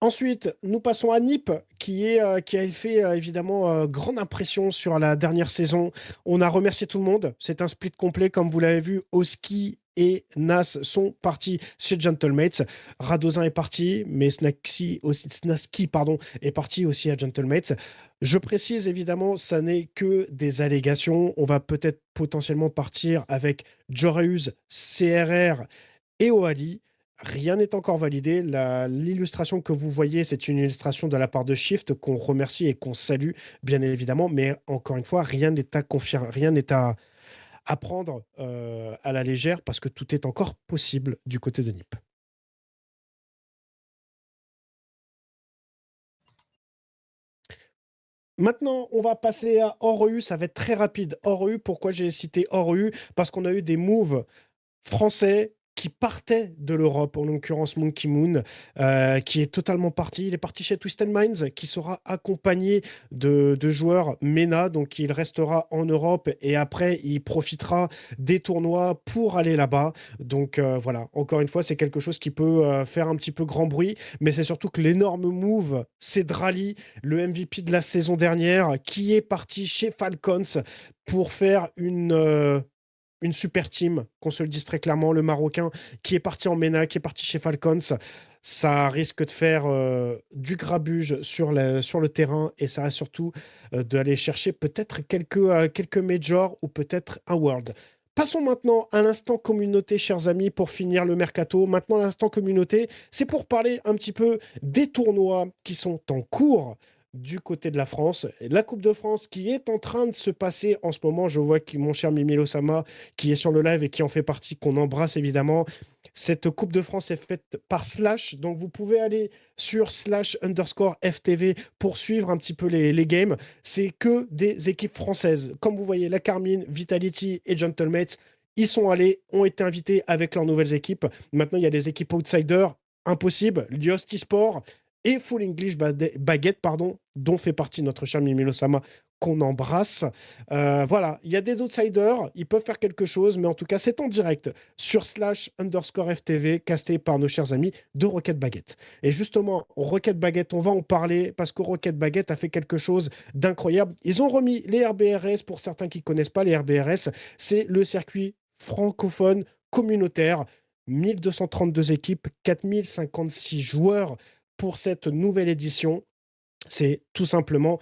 Ensuite, nous passons à Nip, qui a fait évidemment grande impression sur la dernière saison. On a remercié tout le monde. C'est un split complet, comme vous l'avez vu. Oski et Nas sont partis chez Gentlemates. Radozin est parti, mais Snacky est parti aussi à Gentlemates. Je précise évidemment, ça n'est que des allégations. On va peut-être potentiellement partir avec Joreus, CRR et Oali. Rien n'est encore validé. L'illustration que vous voyez, c'est une illustration de la part de Shift qu'on remercie et qu'on salue, bien évidemment. Mais encore une fois, rien n'est à confirmer, rien n'est à prendre à la légère parce que tout est encore possible du côté de Nip. Maintenant, on va passer à hors-EU. Ça va être très rapide. Hors-EU, pourquoi j'ai cité hors-EU? Parce qu'on a eu des moves français qui partait de l'Europe, en l'occurrence Monkey Moon, qui est totalement parti. Il est parti chez Twisted Minds, qui sera accompagné de joueurs MENA, donc il restera en Europe et après il profitera des tournois pour aller là-bas. Donc voilà, encore une fois, c'est quelque chose qui peut faire un petit peu grand bruit, mais c'est surtout que l'énorme move, c'est Drali, le MVP de la saison dernière, qui est parti chez Falcons pour faire une super team, qu'on se le dise très clairement, le Marocain qui est parti en MENA, qui est parti chez Falcons. Ça risque de faire du grabuge sur le terrain et ça risque surtout d'aller chercher peut-être quelques majors ou peut-être un World. Passons maintenant à l'instant communauté, chers amis, pour finir le mercato. Maintenant, l'instant communauté, c'est pour parler un petit peu des tournois qui sont en cours du côté de la France. La Coupe de France qui est en train de se passer en ce moment. Je vois que mon cher Mimi Losama qui est sur le live et qui en fait partie, qu'on embrasse évidemment. Cette Coupe de France est faite par Slash, donc vous pouvez aller sur /FTV pour suivre un petit peu les games. C'est que des équipes françaises. Comme vous voyez, la Carmine, Vitality et Gentlemates, ils sont allés, ont été invités avec leurs nouvelles équipes. Maintenant, il y a des équipes outsiders, impossible. Lyost eSport, et Full English Baguette, pardon, dont fait partie notre cher Mimi Losama, qu'on embrasse. Voilà, il y a des outsiders, ils peuvent faire quelque chose, mais en tout cas, c'est en direct sur /FTV, casté par nos chers amis de Rocket Baguette. Et justement, Rocket Baguette, on va en parler parce que Rocket Baguette a fait quelque chose d'incroyable. Ils ont remis les RBRS, pour certains qui ne connaissent pas les RBRS, c'est le circuit francophone communautaire. 1232 équipes, 4056 joueurs pour cette nouvelle édition. C'est tout simplement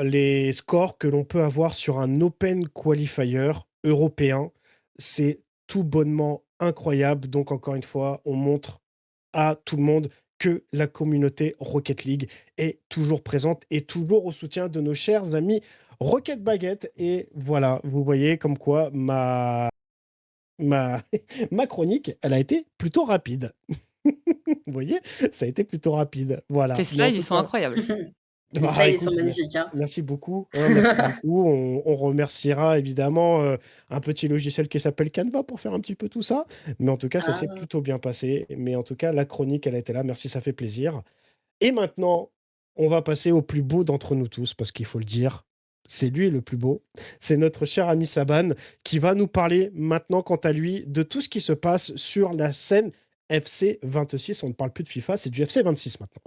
les scores que l'on peut avoir sur un Open Qualifier européen. C'est tout bonnement incroyable. Donc, encore une fois, on montre à tout le monde que la communauté Rocket League est toujours présente et toujours au soutien de nos chers amis Rocket Baguette. Et voilà, vous voyez comme quoi ma chronique, elle a été plutôt rapide. Vous voyez, ça a été plutôt rapide. Voilà. Les slides, ils sont incroyables. Les Bah, slides, ils écoute, sont magnifiques. Hein. merci beaucoup. Hein, merci beaucoup. On remerciera évidemment un petit logiciel qui s'appelle Canva pour faire un petit peu tout ça. Mais en tout cas, ça s'est plutôt bien passé. Mais en tout cas, la chronique, elle a été là. Merci, ça fait plaisir. Et maintenant, on va passer au plus beau d'entre nous tous, parce qu'il faut le dire, c'est lui le plus beau. C'est notre cher ami Saban qui va nous parler maintenant, quant à lui, de tout ce qui se passe sur la scène FC 26. On ne parle plus de FIFA, c'est du FC 26 maintenant.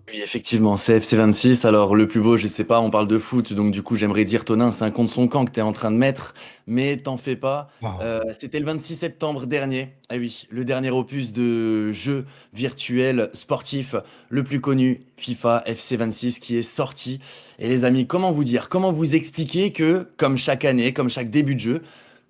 Oui, effectivement, c'est FC26. Alors, le plus beau, je sais pas, on parle de foot, donc du coup, j'aimerais dire, Tonin, c'est un contre son camp que tu es en train de mettre, mais t'en fais pas. Wow. C'était le 26 septembre dernier. Ah oui, le dernier opus de jeu virtuel sportif le plus connu, FIFA FC26, qui est sorti. Et les amis, comment vous dire, comment vous expliquer que, comme chaque année, comme chaque début de jeu,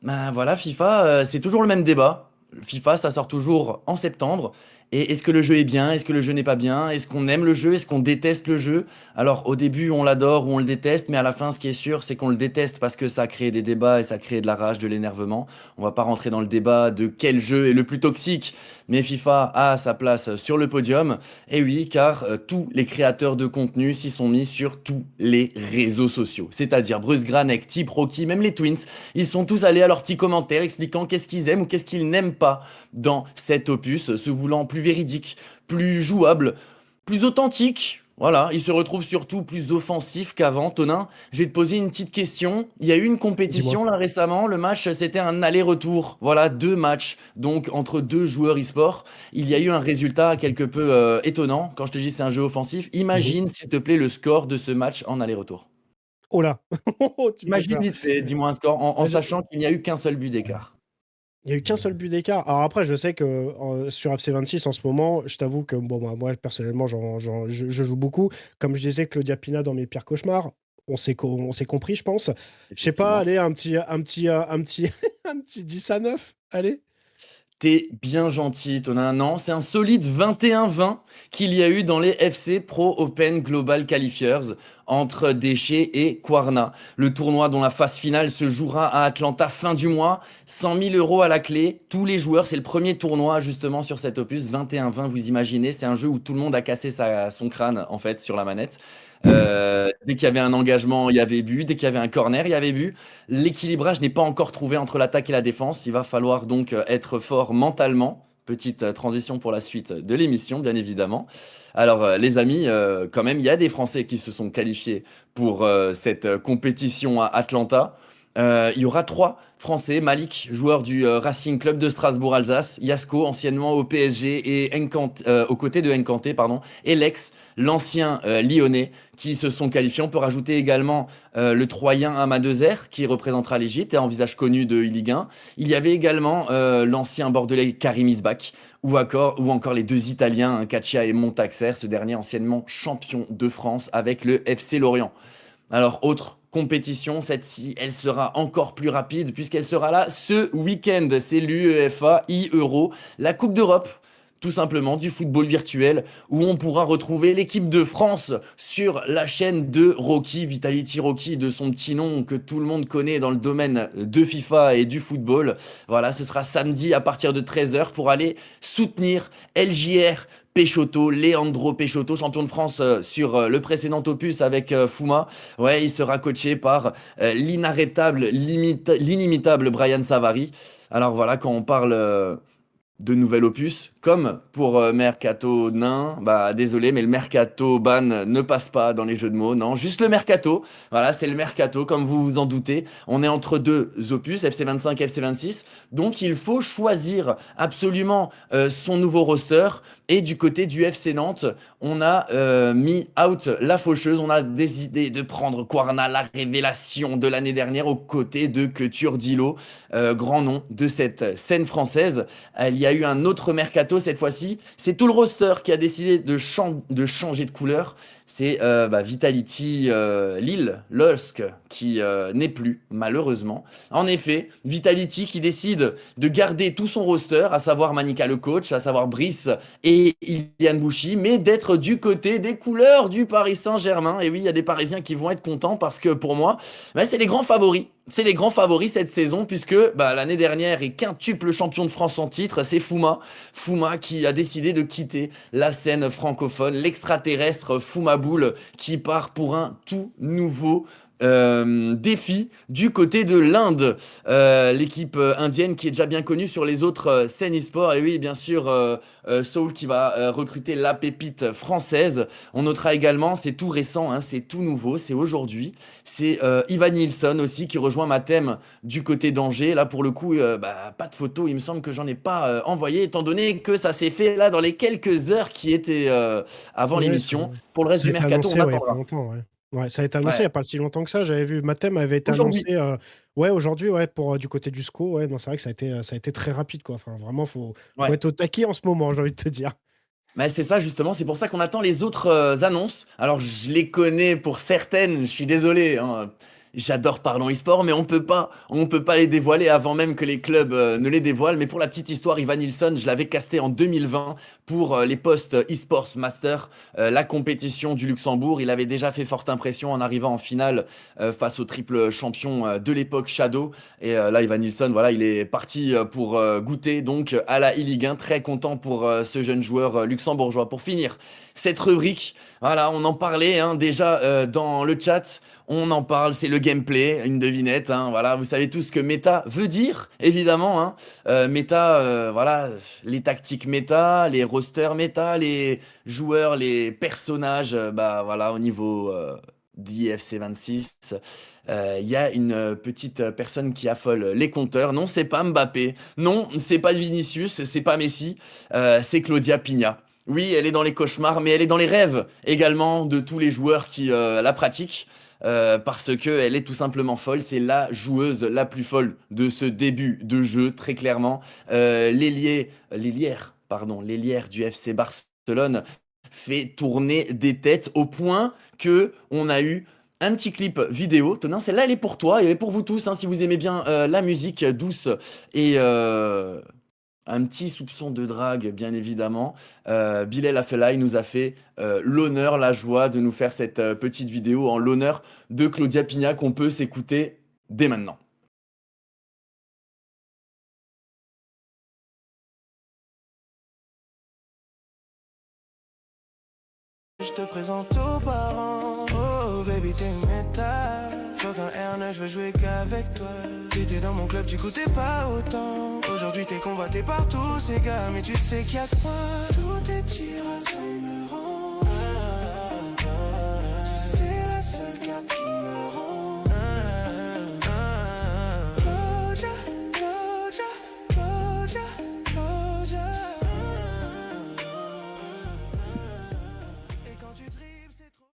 ben voilà, FIFA, c'est toujours le même débat. FIFA, ça sort toujours en septembre. Et est-ce que le jeu est bien? Est-ce que le jeu n'est pas bien? Est-ce qu'on aime le jeu? Est-ce qu'on déteste le jeu? Alors au début on l'adore ou on le déteste, mais à la fin ce qui est sûr c'est qu'on le déteste parce que ça crée des débats et ça crée de la rage, de l'énervement. On va pas rentrer dans le débat de quel jeu est le plus toxique, mais FIFA a sa place sur le podium. Et oui, car tous les créateurs de contenu s'y sont mis sur tous les réseaux sociaux. C'est-à-dire Bruce Granek, Tip Rocky, même les Twins, ils sont tous allés à leurs petits commentaires expliquant qu'est-ce qu'ils aiment ou qu'est-ce qu'ils n'aiment pas dans cet opus, se voulant plus véridique, plus jouable, plus authentique. Voilà, il se retrouve surtout plus offensif qu'avant. Tonin, je vais te poser une petite question. Il y a eu une compétition là récemment. Le match, c'était un aller-retour. Voilà, 2 matchs, donc entre 2 joueurs e-sport. Il y a eu un résultat quelque peu étonnant. Quand je te dis c'est un jeu offensif, imagine s'il te plaît le score de ce match en aller-retour. Oh là. Imagine vite fait, dis-moi un score en sachant qu'il n'y a eu qu'un seul but d'écart. Il n'y a eu qu'un seul but d'écart. Alors après, je sais que sur FC26 en ce moment, je t'avoue que bon, moi personnellement, je joue beaucoup. Comme je disais, Claudia Pina dans mes pires cauchemars. On s'est compris, je pense. Je sais pas, allez, un petit, un petit 10 à 9. Allez. T'es bien gentil, Tonin. Non, c'est un solide 21-20 qu'il y a eu dans les FC Pro Open Global Qualifiers entre Déchet et Quarna. Le tournoi dont la phase finale se jouera à Atlanta fin du mois. 100 000 € à la clé. Tous les joueurs, c'est le premier tournoi justement sur cet opus 21-20. Vous imaginez, c'est un jeu où tout le monde a cassé son crâne en fait sur la manette. Dès qu'il y avait un engagement, il y avait but. Dès qu'il y avait un corner, il y avait but. L'équilibrage n'est pas encore trouvé entre l'attaque et la défense. Il va falloir donc être fort mentalement. Petite transition pour la suite de l'émission, bien évidemment. Alors, les amis, quand même, il y a des Français qui se sont qualifiés pour cette compétition à Atlanta. Il y aura 3 Français, Malik, joueur du Racing Club de Strasbourg-Alsace, Yasko, anciennement au PSG, et aux côtés de Nkanté, pardon, et Lex, l'ancien Lyonnais, qui se sont qualifiés. On peut rajouter également le Troyen Amadezer, qui représentera l'Égypte et un visage connu de Ligue 1. Il y avait également l'ancien Bordelais Karim Isbak, ou encore les 2 Italiens, Caccia et Montaxer, ce dernier anciennement champion de France avec le FC Lorient. Alors, autre compétition, cette-ci, elle sera encore plus rapide puisqu'elle sera là ce week-end. C'est l'UEFA e-Euro, la Coupe d'Europe, tout simplement, du football virtuel, où on pourra retrouver l'équipe de France sur la chaîne de Rocky, Vitality Rocky, de son petit nom que tout le monde connaît dans le domaine de FIFA et du football. Voilà, ce sera samedi à partir de 13h pour aller soutenir LJR Peixoto, Leandro Peixoto, champion de France sur le précédent opus avec Fuma. Ouais, il sera coaché par l'inarrêtable, l'inimitable Brian Savary. Alors voilà, quand on parle de nouvel opus, comme pour Mercato Nain, bah désolé, mais le Mercato Ban ne passe pas dans les jeux de mots, non, juste le Mercato, voilà, c'est le Mercato, comme vous vous en doutez, on est entre deux opus, FC25 et FC26, donc il faut choisir absolument son nouveau roster, et du côté du FC Nantes, on a mis out la faucheuse, on a décidé de prendre Kwarna, la révélation de l'année dernière, aux côtés de Couture Dilo, grand nom de cette scène française. Il y a eu un autre mercato cette fois-ci. C'est tout le roster qui a décidé de changer de couleur. C'est Vitality Lille, LOSC, qui n'est plus, malheureusement. En effet, Vitality qui décide de garder tout son roster, à savoir Manika le coach, à savoir Brice et Ilian Bouchy, mais d'être du côté des couleurs du Paris Saint-Germain. Et oui, il y a des Parisiens qui vont être contents parce que pour moi, c'est les grands favoris. C'est les grands favoris cette saison puisque l'année dernière est quintuple champion de France en titre, c'est Fouma. Fouma qui a décidé de quitter la scène francophone, l'extraterrestre Fouma Boule qui part pour un tout nouveau défi du côté de l'Inde. L'équipe indienne qui est déjà bien connue sur les autres scènes e-sport. Et oui, bien sûr, Soul qui va recruter la pépite française. On notera également, c'est tout récent, hein, c'est tout nouveau, c'est aujourd'hui. C'est Ivan Nilsson aussi qui rejoint Mathem du côté d'Angers. Là, pour le coup, pas de photo. Il me semble que j'en ai pas envoyé, étant donné que ça s'est fait là dans les quelques heures qui étaient avant l'émission. Pour le reste du mercato, on attendra. Longtemps, ouais. Ouais, ça a été annoncé il Ouais. n'y a pas si longtemps que ça. J'avais vu Mathem avait été Aujourd'hui. annoncé aujourd'hui pour du côté du SCO. Ouais, non, c'est vrai que ça a été très rapide, quoi. Enfin, vraiment, faut Ouais. être au taquet en ce moment, j'ai envie de te dire. Mais c'est ça justement, c'est pour ça qu'on attend les autres annonces. Alors je les connais pour certaines, je suis désolé, hein. J'adore Parlons eSport, mais on peut pas les dévoiler avant même que les clubs ne les dévoilent. Mais pour la petite histoire, Ivan Nilsson, je l'avais casté en 2020 pour les postes eSports Master, la compétition du Luxembourg. Il avait déjà fait forte impression en arrivant en finale face au triple champion de l'époque Shadow. Et là, Ivan Nilsson, voilà, il est parti pour goûter donc à la e-Ligue 1. Très content pour ce jeune joueur luxembourgeois. Pour finir cette rubrique, voilà, on en parlait hein, déjà dans le chat. On en parle, c'est le gameplay, une devinette. Hein, voilà, vous savez tous ce que méta veut dire, évidemment. Hein. Méta, voilà, les tactiques méta, les rosters méta, les joueurs, les personnages, voilà, au niveau d'IFC 26. Il y a une petite personne qui affole les compteurs. Non, c'est pas Mbappé. Non, c'est pas Vinicius. C'est pas Messi. C'est Claudia Pigna. Oui, elle est dans les cauchemars, mais elle est dans les rêves également de tous les joueurs qui la pratiquent. Parce qu'elle est tout simplement folle, c'est la joueuse la plus folle de ce début de jeu, très clairement. L'ailière du FC Barcelone fait tourner des têtes au point que on a eu un petit clip vidéo. Tenez, celle-là, elle est pour toi et elle est pour vous tous, hein, si vous aimez bien la musique douce et un petit soupçon de drague, bien évidemment. Bilal Afelai nous a fait l'honneur, la joie de nous faire cette petite vidéo en l'honneur de Claudia Pigna qu'on peut s'écouter dès maintenant. Je te présente aux parents, oh baby t'es une méta. Faut qu'un R9, je veux jouer qu'avec toi. T'étais dans mon club, du coup t'es pas autant. Aujourd'hui t'es convoité par tous ces gars, mais tu sais qu'il y a que moi. Tous tes tirs me rend. T'es la seule carte qui me rend. Claudia, Claudia, Claudia, Claudia. Et quand tu dribbles c'est trop.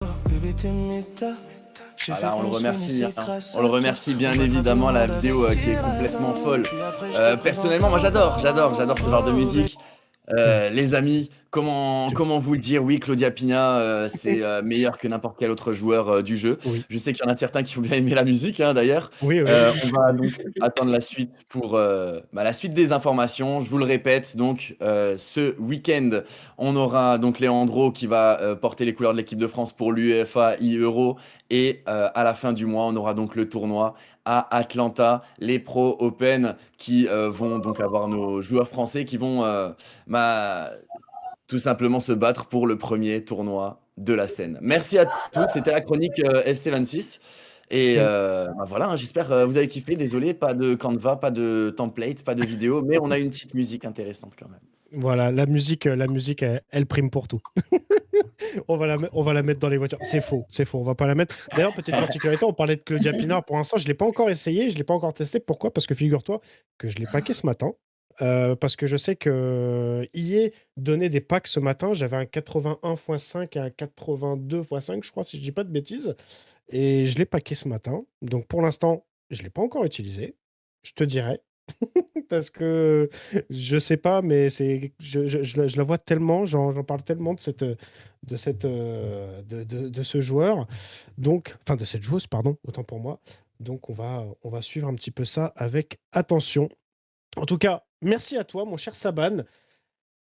Oh bébé t'es méta. Voilà, on le remercie, hein. On le remercie bien évidemment, la vidéo qui est complètement folle. Personnellement, moi j'adore ce genre de musique. Les amis, comment vous le dire? Oui, Claudia Pigna, c'est meilleur que n'importe quel autre joueur du jeu. Oui. Je sais qu'il y en a certains qui ont bien aimé la musique, hein, d'ailleurs. Oui, oui. On va donc attendre la suite pour la suite des informations. Je vous le répète, donc ce week-end, on aura donc Leandro qui va porter les couleurs de l'équipe de France pour l'UEFA e-Euro. Et à la fin du mois, on aura donc le tournoi à Atlanta, les Pro Open qui vont donc avoir nos joueurs français qui vont tout simplement se battre pour le premier tournoi de la scène. Merci à tous, c'était la chronique FC26. Et voilà, hein, j'espère vous avez kiffé. Désolé, pas de Canva, pas de template, pas de vidéo, mais on a une petite musique intéressante quand même. Voilà, la musique, elle prime pour tout. On va la mettre dans les voitures. C'est faux, on va pas la mettre. D'ailleurs, petite particularité, on parlait de Claudia Pinard. Pour l'instant, je l'ai pas encore essayé, je l'ai pas encore testé. Pourquoi? Parce que figure-toi que je l'ai packé ce matin. Parce que je sais que EA donnait des packs ce matin. J'avais un 81x5 et un 82x5, je crois, si je dis pas de bêtises. Et je l'ai packé ce matin. Donc pour l'instant, je l'ai pas encore utilisé. Je te dirai. Parce que je sais pas, mais je la vois tellement, j'en parle tellement de ce joueur, donc, enfin de cette joueuse, pardon, autant pour moi. Donc on va suivre un petit peu ça avec attention. En tout cas, merci à toi, mon cher Saban,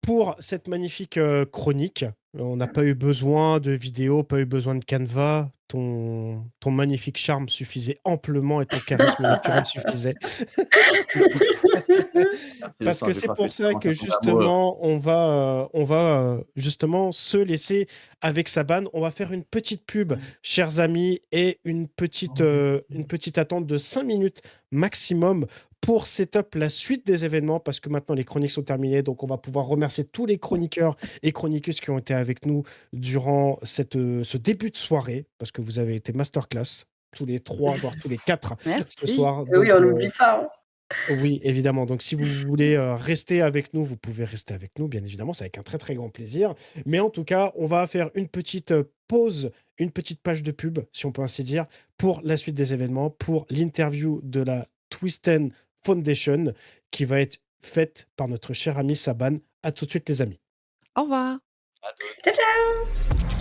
pour cette magnifique chronique. On n'a pas eu besoin de vidéo, pas eu besoin de Canva. Ton magnifique charme suffisait amplement et ton charisme naturel suffisait. Parce que c'est pour ça que justement, on va justement se laisser avec Saban. On va faire une petite pub, chers amis, et une petite attente de 5 minutes maximum pour setup la suite des événements, parce que maintenant les chroniques sont terminées, donc on va pouvoir remercier tous les chroniqueurs et chroniqueuses qui ont été avec nous durant ce début de soirée, parce que vous avez été masterclass, tous les 3, voire tous les 4 ce soir. Oui, Donc, on n'oublie pas. Hein. Oui, évidemment. Donc, si vous voulez rester avec nous, vous pouvez rester avec nous, bien évidemment, c'est avec un très très grand plaisir. Mais en tout cas, on va faire une petite pause, une petite page de pub, si on peut ainsi dire, pour la suite des événements, pour l'interview de la Twisten Foundation, qui va être faite par notre cher ami Saban. À tout de suite, les amis. Au revoir. Ciao, ciao.